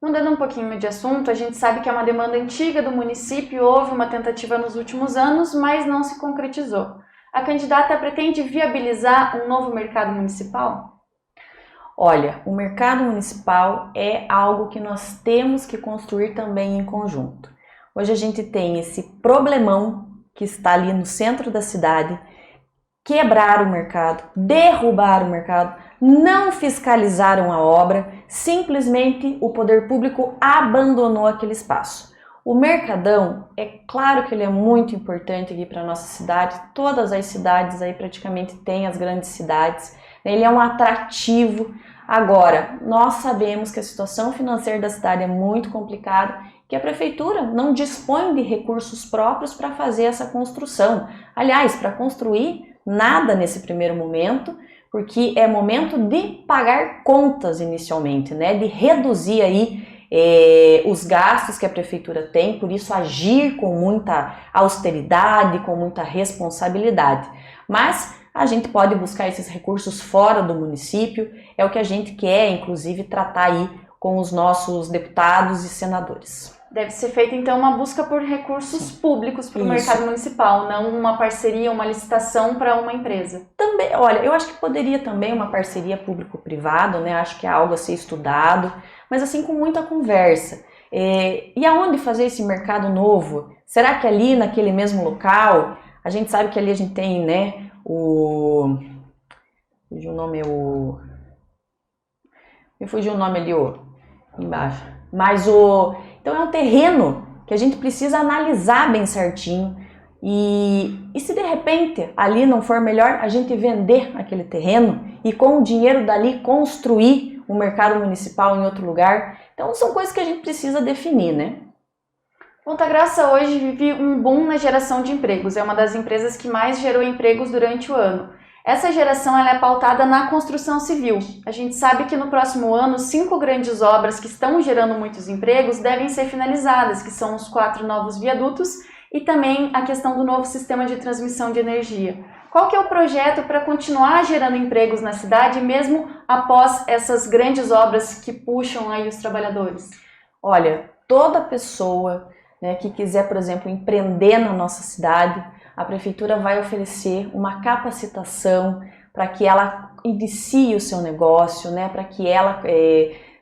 Mudando um pouquinho de assunto, a gente sabe que é uma demanda antiga do município, houve uma tentativa nos últimos anos, mas não se concretizou. A candidata pretende viabilizar um novo mercado municipal?
Olha, o mercado municipal é algo que nós temos que construir também em conjunto. Hoje a gente tem esse problemão que está ali no centro da cidade, quebrar o mercado, derrubar o mercado, não fiscalizaram a obra, simplesmente o poder público abandonou aquele espaço. O Mercadão, é claro que ele é muito importante aqui para a nossa cidade, todas as cidades aí praticamente têm as grandes cidades, ele é um atrativo. Agora, nós sabemos que a situação financeira da cidade é muito complicada, que a prefeitura não dispõe de recursos próprios para fazer essa construção. Aliás, para construir nada nesse primeiro momento, porque é momento de pagar contas inicialmente, né? De reduzir aí os gastos que a prefeitura tem, por isso agir com muita austeridade, com muita responsabilidade. Mas a gente pode buscar esses recursos fora do município, é o que a gente quer, inclusive, tratar aí com os nossos deputados e senadores.
Deve ser feita, então, uma busca por recursos públicos para o mercado municipal, não uma parceria, uma licitação para uma empresa.
Também, olha, eu acho que poderia também uma parceria público-privado, né? Acho que é algo a ser estudado, mas assim com muita conversa. E aonde fazer esse mercado novo? Será que ali naquele mesmo local? A gente sabe que ali a gente tem, né, me fugiu o nome ali, embaixo. Mas então é um terreno que a gente precisa analisar bem certinho e se de repente ali não for melhor a gente vender aquele terreno e com o dinheiro dali construir um mercado municipal em outro lugar. Então são coisas que a gente precisa definir, né?
Ponta Grossa hoje vive um boom na geração de empregos, é uma das empresas que mais gerou empregos durante o ano. Essa geração ela é pautada na construção civil. A gente sabe que no próximo ano, 5 grandes obras que estão gerando muitos empregos devem ser finalizadas, que são os 4 novos viadutos e também a questão do novo sistema de transmissão de energia. Qual que é o projeto para continuar gerando empregos na cidade, mesmo após essas grandes obras que puxam aí os trabalhadores?
Olha, toda pessoa, né, que quiser, por exemplo, empreender na nossa cidade, a prefeitura vai oferecer uma capacitação para que ela inicie o seu negócio, né, para que ela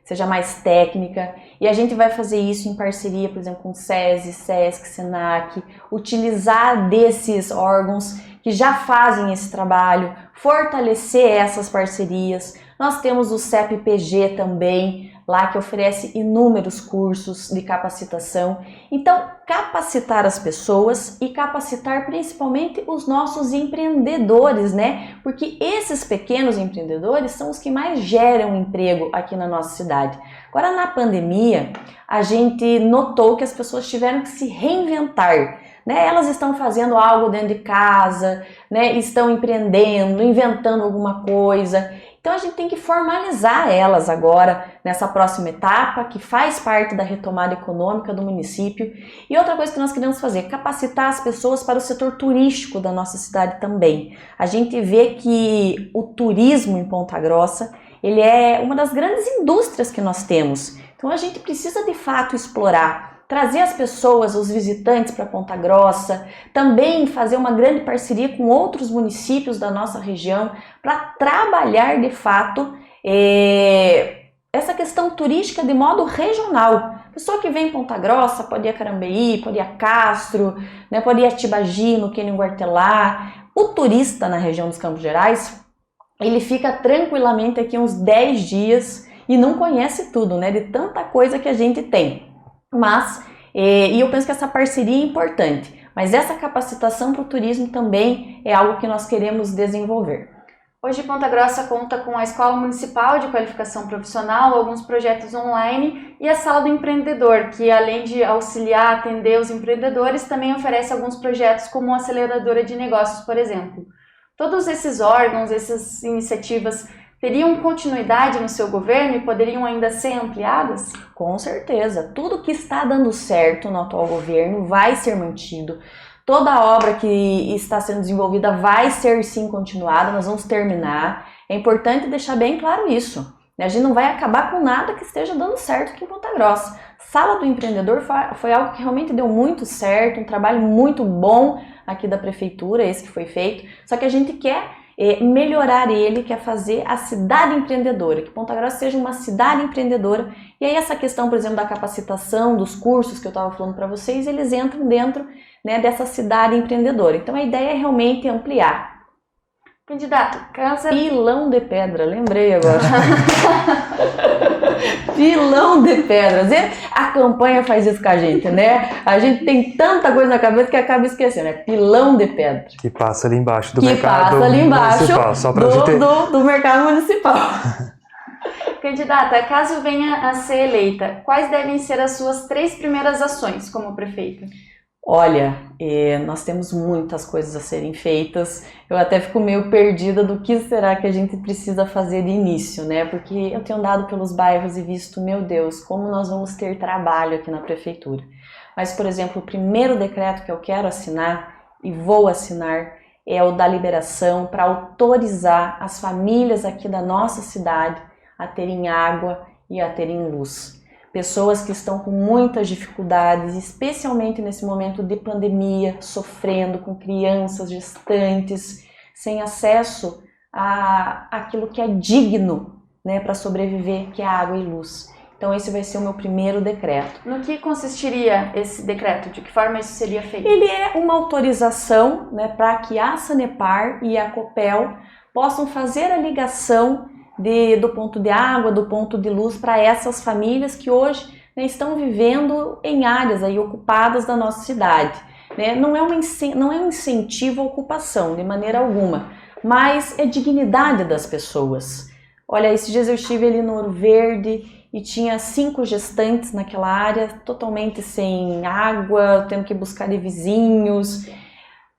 seja mais técnica, e a gente vai fazer isso em parceria, por exemplo, com o SESI, SESC, SENAC, utilizar desses órgãos que já fazem esse trabalho, fortalecer essas parcerias. Nós temos o CEP-PG também, lá que oferece inúmeros cursos de capacitação. Então, capacitar as pessoas e capacitar principalmente os nossos empreendedores, né? Porque esses pequenos empreendedores são os que mais geram emprego aqui na nossa cidade. Agora, na pandemia, a gente notou que as pessoas tiveram que se reinventar, né? Elas estão fazendo algo dentro de casa, né? Estão empreendendo, inventando alguma coisa. Então a gente tem que formalizar elas agora nessa próxima etapa, que faz parte da retomada econômica do município. E outra coisa que nós queremos fazer, capacitar as pessoas para o setor turístico da nossa cidade também. A gente vê que o turismo em Ponta Grossa, ele é uma das grandes indústrias que nós temos. Então a gente precisa de fato explorar, trazer as pessoas, os visitantes para Ponta Grossa, também fazer uma grande parceria com outros municípios da nossa região para trabalhar de fato essa questão turística de modo regional. A pessoa que vem em Ponta Grossa pode ir a Carambeí, pode ir a Castro, né, pode ir a Tibagi, no Quênio Guartelá. O turista na região dos Campos Gerais, ele fica tranquilamente aqui uns 10 dias e não conhece tudo, né, de tanta coisa que a gente tem. Mas, e eu penso que essa parceria é importante, mas essa capacitação para o turismo também é algo que nós queremos desenvolver.
Hoje Ponta Grossa conta com a Escola Municipal de Qualificação Profissional, alguns projetos online e a Sala do Empreendedor, que além de auxiliar, atender os empreendedores, também oferece alguns projetos como a Aceleradora de Negócios, por exemplo. Todos esses órgãos, essas iniciativas teriam continuidade no seu governo e poderiam ainda ser ampliadas?
Com certeza. Tudo que está dando certo no atual governo vai ser mantido. Toda a obra que está sendo desenvolvida vai ser sim continuada, nós vamos terminar. É importante deixar bem claro isso. A gente não vai acabar com nada que esteja dando certo aqui em Ponta Grossa. Sala do Empreendedor foi algo que realmente deu muito certo, um trabalho muito bom aqui da prefeitura, esse que foi feito. Só que a gente quer melhorar ele, quer fazer a cidade empreendedora, que Ponta Grossa seja uma cidade empreendedora. E aí essa questão, por exemplo, da capacitação, dos cursos que eu estava falando para vocês, eles entram dentro, né, dessa cidade empreendedora. Então a ideia é realmente ampliar.
Candidato,
Pilão de pedra, lembrei agora. Pilão de pedras. A campanha faz isso com a gente, né? A gente tem tanta coisa na cabeça que acaba esquecendo. É pilão de pedra.
Que passa ali embaixo do
que
mercado
passa ali embaixo
municipal. Só pra
do mercado municipal.
Candidata, caso venha a ser eleita, quais devem ser as suas 3 primeiras ações como prefeita?
Olha, nós temos muitas coisas a serem feitas. Eu até fico meio perdida do que será que a gente precisa fazer de início, né? Porque eu tenho andado pelos bairros e visto, meu Deus, como nós vamos ter trabalho aqui na prefeitura. Mas, por exemplo, o primeiro decreto que eu quero assinar e vou assinar é o da liberação para autorizar as famílias aqui da nossa cidade a terem água e a terem luz. Pessoas que estão com muitas dificuldades, especialmente nesse momento de pandemia, sofrendo, com crianças, gestantes, sem acesso àquilo que é digno, né, para sobreviver, que é água e luz. Então esse vai ser o meu primeiro decreto.
No que consistiria esse decreto? De que forma isso seria feito?
Ele é uma autorização, né, para que a Sanepar e a Copel possam fazer a ligação do ponto de água, do ponto de luz para essas famílias que hoje, né, estão vivendo em áreas aí ocupadas da nossa cidade. Né? Não é um incentivo à ocupação, de maneira alguma, mas é dignidade das pessoas. Olha, esses dias eu estive ali no Ouro Verde e tinha 5 gestantes naquela área, totalmente sem água, tendo que buscar de vizinhos.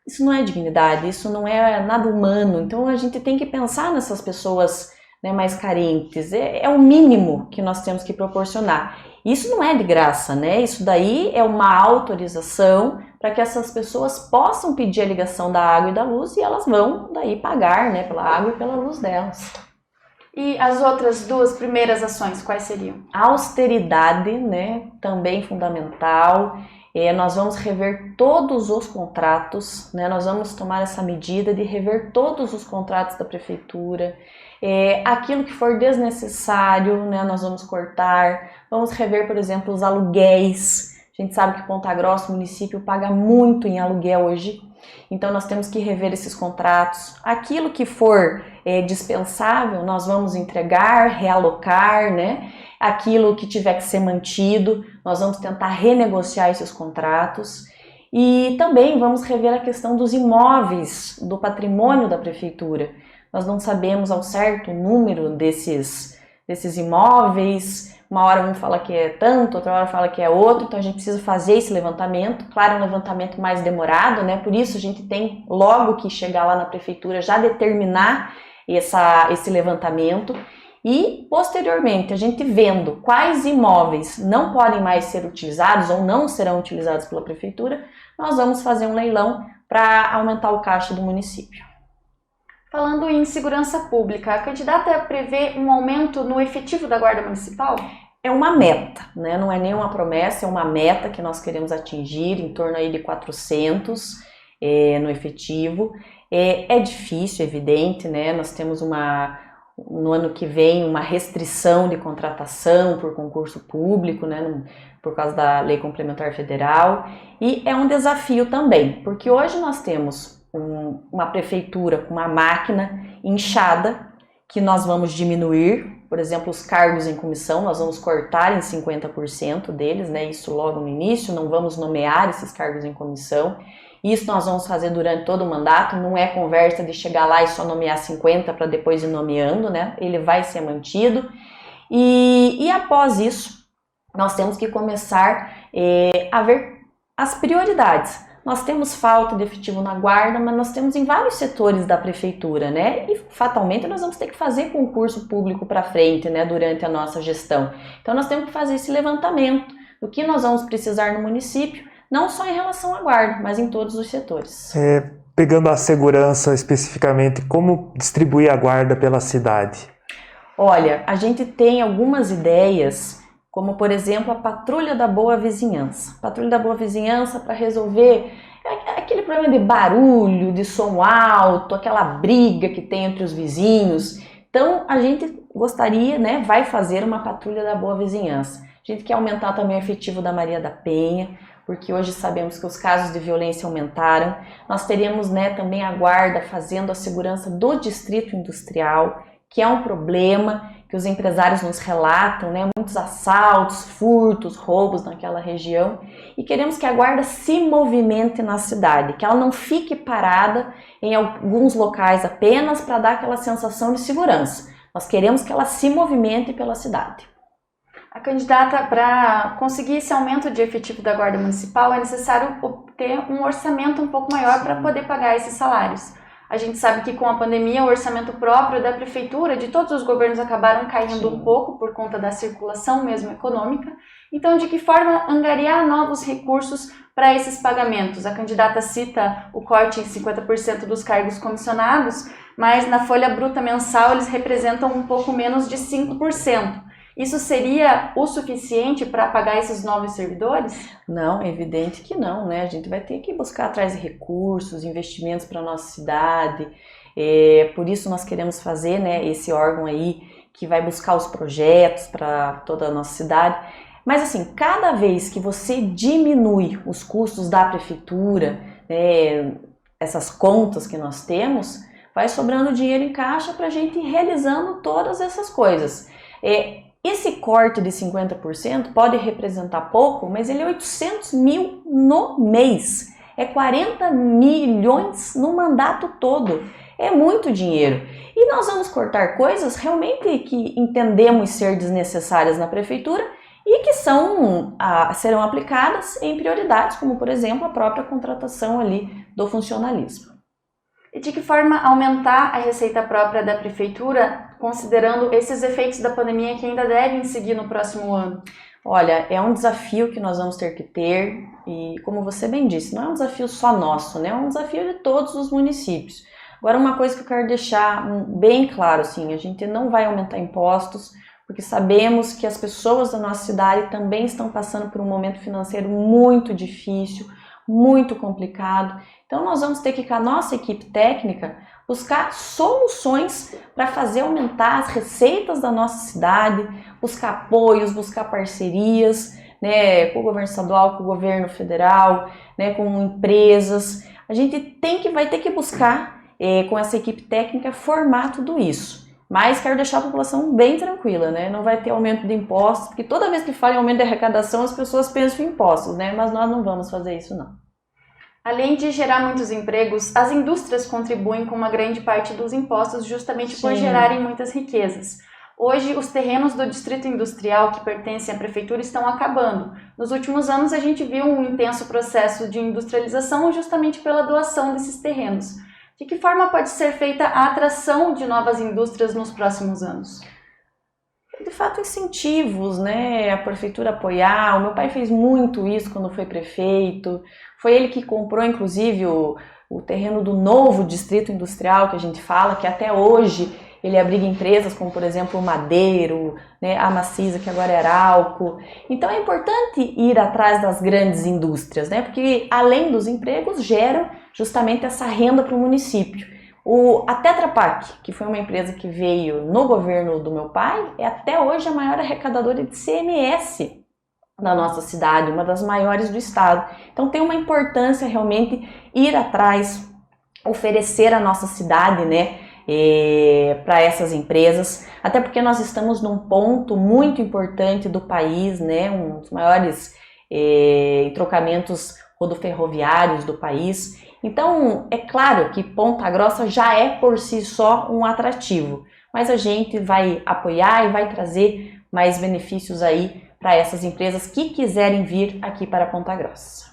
Isso não é dignidade, isso não é nada humano. Então a gente tem que pensar nessas pessoas, né, mais carentes. É o mínimo que nós temos que proporcionar. Isso não é de graça, né? Isso daí é uma autorização para que essas pessoas possam pedir a ligação da água e da luz e elas vão daí pagar, né, pela água e pela luz delas.
E as outras 2 primeiras ações, quais seriam?
A austeridade, né, também fundamental. Nós vamos rever todos os contratos, né? Nós vamos tomar essa medida de rever todos os contratos da prefeitura. Aquilo que for desnecessário, né, nós vamos cortar. Vamos rever, por exemplo, os aluguéis. A gente sabe que Ponta Grossa, o município, paga muito em aluguel hoje. Então nós temos que rever esses contratos. Aquilo que for dispensável, nós vamos entregar, realocar, né? Aquilo que tiver que ser mantido, nós vamos tentar renegociar esses contratos. E também vamos rever a questão dos imóveis, do patrimônio da prefeitura. Nós não sabemos ao certo o número desses imóveis, uma hora um fala que é tanto, outra hora fala que é outro, então a gente precisa fazer esse levantamento. Claro, é um levantamento mais demorado, né? Por isso a gente tem logo que chegar lá na prefeitura já determinar esse levantamento. E, posteriormente, a gente vendo quais imóveis não podem mais ser utilizados ou não serão utilizados pela prefeitura, nós vamos fazer um leilão para aumentar o caixa do município.
Falando em segurança pública, a candidata prevê um aumento no efetivo da Guarda Municipal?
É uma meta, né? Não é nenhuma promessa, é uma meta que nós queremos atingir, em torno aí de 400 no efetivo. É difícil, é evidente, né? Nós temos no ano que vem uma restrição de contratação por concurso público, né, por causa da Lei Complementar Federal, e é um desafio também, porque hoje nós temos uma prefeitura com uma máquina inchada, que nós vamos diminuir, por exemplo, os cargos em comissão, nós vamos cortar em 50% deles, né, isso logo no início, não vamos nomear esses cargos em comissão. Isso nós vamos fazer durante todo o mandato, não é conversa de chegar lá e só nomear 50 para depois ir nomeando, né? Ele vai ser mantido. E após isso, nós temos que começar a ver as prioridades. Nós temos falta de efetivo na guarda, mas nós temos em vários setores da prefeitura, né? E fatalmente nós vamos ter que fazer concurso público para frente, né? Durante a nossa gestão. Então nós temos que fazer esse levantamento do que nós vamos precisar no município, não só em relação à guarda, mas em todos os setores.
Pegando a segurança especificamente, como distribuir a guarda pela cidade?
Olha, a gente tem algumas ideias, como por exemplo a Patrulha da Boa Vizinhança. Patrulha da Boa Vizinhança para resolver aquele problema de barulho, de som alto, aquela briga que tem entre os vizinhos. Então a gente gostaria, né, vai fazer uma Patrulha da Boa Vizinhança. A gente quer aumentar também o efetivo da Maria da Penha, porque hoje sabemos que os casos de violência aumentaram. Nós teríamos, né, também a guarda fazendo a segurança do distrito industrial, que é um problema que os empresários nos relatam, né, muitos assaltos, furtos, roubos naquela região. E queremos que a guarda se movimente na cidade, que ela não fique parada em alguns locais apenas para dar aquela sensação de segurança. Nós queremos que ela se movimente pela cidade.
A candidata, para conseguir esse aumento de efetivo da Guarda Municipal, é necessário ter um orçamento um pouco maior para poder pagar esses salários. A gente sabe que com a pandemia, o orçamento próprio da prefeitura, de todos os governos, acabaram caindo um pouco por conta da circulação mesmo econômica. Então, de que forma angariar novos recursos para esses pagamentos? A candidata cita o corte em 50% dos cargos comissionados, mas na folha bruta mensal eles representam um pouco menos de 5%. Isso seria o suficiente para pagar esses novos servidores?
Não, é evidente que não, né? A gente vai ter que buscar atrás de recursos, investimentos para a nossa cidade. Por isso nós queremos fazer, né, esse órgão aí que vai buscar os projetos para toda a nossa cidade. Mas assim, cada vez que você diminui os custos da prefeitura, né, essas contas que nós temos, vai sobrando dinheiro em caixa para a gente ir realizando todas essas coisas. Esse corte de 50% pode representar pouco, mas ele é 800 mil no mês. É 40 milhões no mandato todo. É muito dinheiro. E nós vamos cortar coisas realmente que entendemos ser desnecessárias na prefeitura e que serão aplicadas em prioridades, como por exemplo a própria contratação ali do funcionalismo.
E de que forma aumentar a receita própria da prefeitura, considerando esses efeitos da pandemia que ainda devem seguir no próximo ano?
Olha, é um desafio que nós vamos ter que ter e, como você bem disse, não é um desafio só nosso, né? É um desafio de todos os municípios. Agora, uma coisa que eu quero deixar bem claro, assim, a gente não vai aumentar impostos, porque sabemos que as pessoas da nossa cidade também estão passando por um momento financeiro muito difícil, muito complicado. Então nós vamos ter que, com a nossa equipe técnica, buscar soluções para fazer aumentar as receitas da nossa cidade, buscar apoios, buscar parcerias, né, com o governo estadual, com o governo federal, né, com empresas. A gente vai ter que buscar com essa equipe técnica, formar tudo isso. Mas quero deixar a população bem tranquila, né? Não vai ter aumento de impostos, porque toda vez que fala em aumento de arrecadação, as pessoas pensam em impostos, né? Mas nós não vamos fazer isso, não.
Além de gerar muitos empregos, as indústrias contribuem com uma grande parte dos impostos justamente por gerarem muitas riquezas. Hoje, os terrenos do Distrito Industrial que pertencem à Prefeitura estão acabando. Nos últimos anos, a gente viu um intenso processo de industrialização justamente pela doação desses terrenos. De que forma pode ser feita a atração de novas indústrias nos próximos anos?
De fato, incentivos, né? A prefeitura apoiar. O meu pai fez muito isso quando foi prefeito. Foi ele que comprou, inclusive, o terreno do novo Distrito Industrial, que a gente fala, que até hoje ele abriga empresas como, por exemplo, o Madeiro, né, a Macisa, que agora é Arauco. Então é importante ir atrás das grandes indústrias, né, porque além dos empregos, geram justamente essa renda para o município. A Tetra Pak, que foi uma empresa que veio no governo do meu pai, é até hoje a maior arrecadadora de CMS da nossa cidade, uma das maiores do estado. Então tem uma importância realmente ir atrás, oferecer a nossa cidade, né, para essas empresas, até porque nós estamos num ponto muito importante do país, né, um dos maiores trocamentos rodoferroviários do país. Então, é claro que Ponta Grossa já é por si só um atrativo, mas a gente vai apoiar e vai trazer mais benefícios aí para essas empresas que quiserem vir aqui para Ponta Grossa.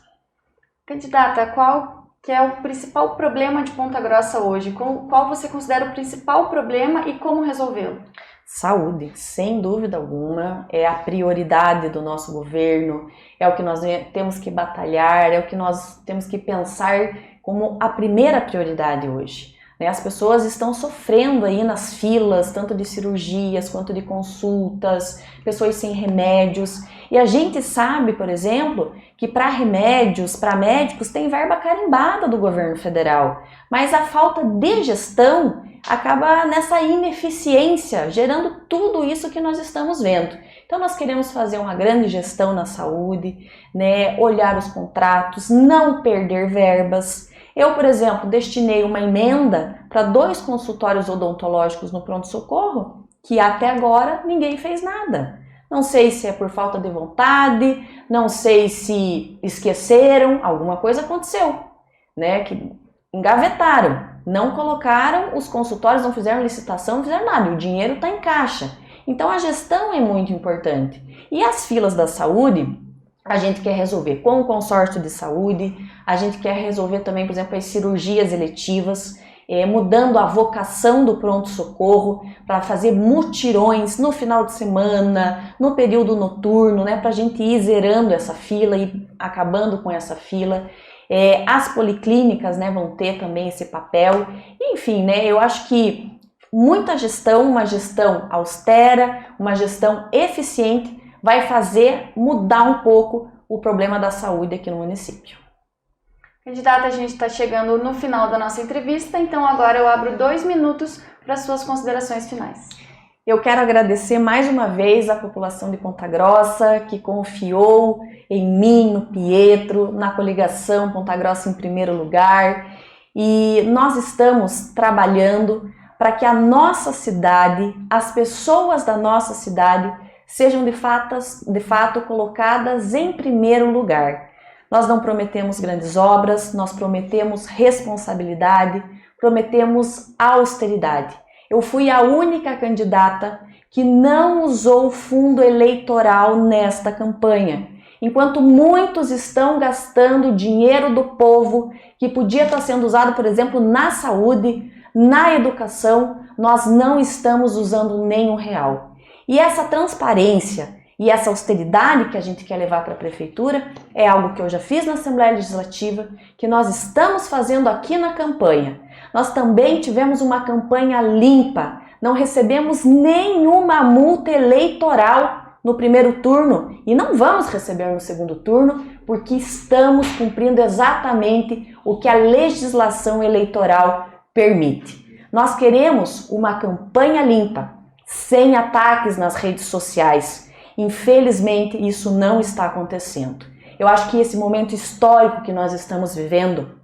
Candidata, qual que é o principal problema de Ponta Grossa hoje? Qual você considera o principal problema e como resolvê-lo?
Saúde, sem dúvida alguma, é a prioridade do nosso governo, é o que nós temos que batalhar, é o que nós temos que pensar como a primeira prioridade hoje. As pessoas estão sofrendo aí nas filas, tanto de cirurgias quanto de consultas, pessoas sem remédios. E a gente sabe, por exemplo, que para remédios, para médicos, tem verba carimbada do governo federal. Mas a falta de gestão acaba nessa ineficiência, gerando tudo isso que nós estamos vendo. Então nós queremos fazer uma grande gestão na saúde, né? Olhar os contratos, não perder verbas. Eu, por exemplo, destinei uma emenda para 2 consultórios odontológicos no pronto-socorro, que até agora ninguém fez nada. Não sei se é por falta de vontade, não sei se esqueceram, alguma coisa aconteceu, né? Que engavetaram, não colocaram os consultórios, não fizeram licitação, não fizeram nada, e o dinheiro está em caixa. Então a gestão é muito importante. E as filas da saúde, a gente quer resolver com o consórcio de saúde, a gente quer resolver também, por exemplo, as cirurgias eletivas, mudando a vocação do pronto-socorro para fazer mutirões no final de semana, no período noturno, né, para a gente ir zerando essa fila e acabando com essa fila. As policlínicas, né, vão ter também esse papel. Enfim, né, eu acho que muita gestão, uma gestão austera, uma gestão eficiente, vai fazer mudar um pouco o problema da saúde aqui no município.
Candidata, a gente está chegando no final da nossa entrevista, então agora eu abro 2 minutos para suas considerações finais.
Eu quero agradecer mais uma vez a população de Ponta Grossa que confiou em mim, no Pietro, na coligação Ponta Grossa em primeiro lugar, e nós estamos trabalhando para que a nossa cidade, as pessoas da nossa cidade, sejam de fato colocadas em primeiro lugar. Nós não prometemos grandes obras, nós prometemos responsabilidade, prometemos austeridade. Eu fui a única candidata que não usou fundo eleitoral nesta campanha, enquanto muitos estão gastando dinheiro do povo que podia estar sendo usado, por exemplo, na saúde, na educação, nós não estamos usando nenhum real. E essa transparência e essa austeridade que a gente quer levar para a prefeitura é algo que eu já fiz na Assembleia Legislativa, que nós estamos fazendo aqui na campanha. Nós também tivemos uma campanha limpa, não recebemos nenhuma multa eleitoral no primeiro turno e não vamos receber no segundo turno, porque estamos cumprindo exatamente o que a legislação eleitoral permite. Nós queremos uma campanha limpa, sem ataques nas redes sociais. Infelizmente, isso não está acontecendo. Eu acho que esse momento histórico que nós estamos vivendo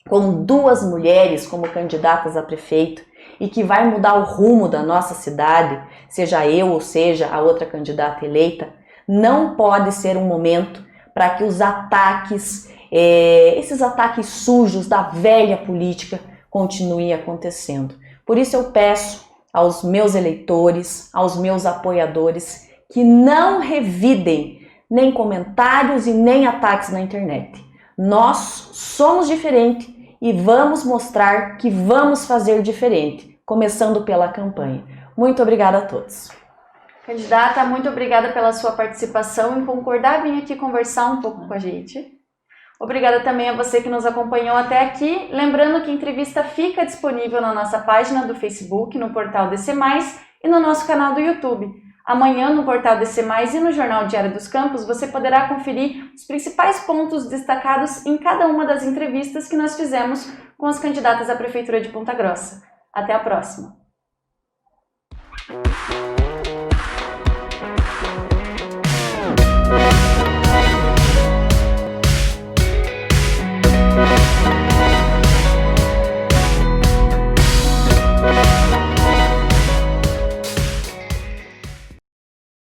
com 2 mulheres como candidatas a prefeito e que vai mudar o rumo da nossa cidade, seja eu ou seja a outra candidata eleita, não pode ser um momento para que os ataques, esses ataques sujos da velha política continuem acontecendo. Por isso eu peço aos meus eleitores, aos meus apoiadores, que não revidem nem comentários e nem ataques na internet. Nós somos diferentes e vamos mostrar que vamos fazer diferente, começando pela campanha. Muito obrigada a todos.
Candidata, muito obrigada pela sua participação em concordar vir aqui conversar um pouco com a gente. Obrigada também a você que nos acompanhou até aqui. Lembrando que a entrevista fica disponível na nossa página do Facebook, no portal DC+, e no nosso canal do YouTube. Amanhã, no portal DC+, e no Jornal Diário dos Campos, você poderá conferir os principais pontos destacados em cada uma das entrevistas que nós fizemos com as candidatas à Prefeitura de Ponta Grossa. Até a próxima!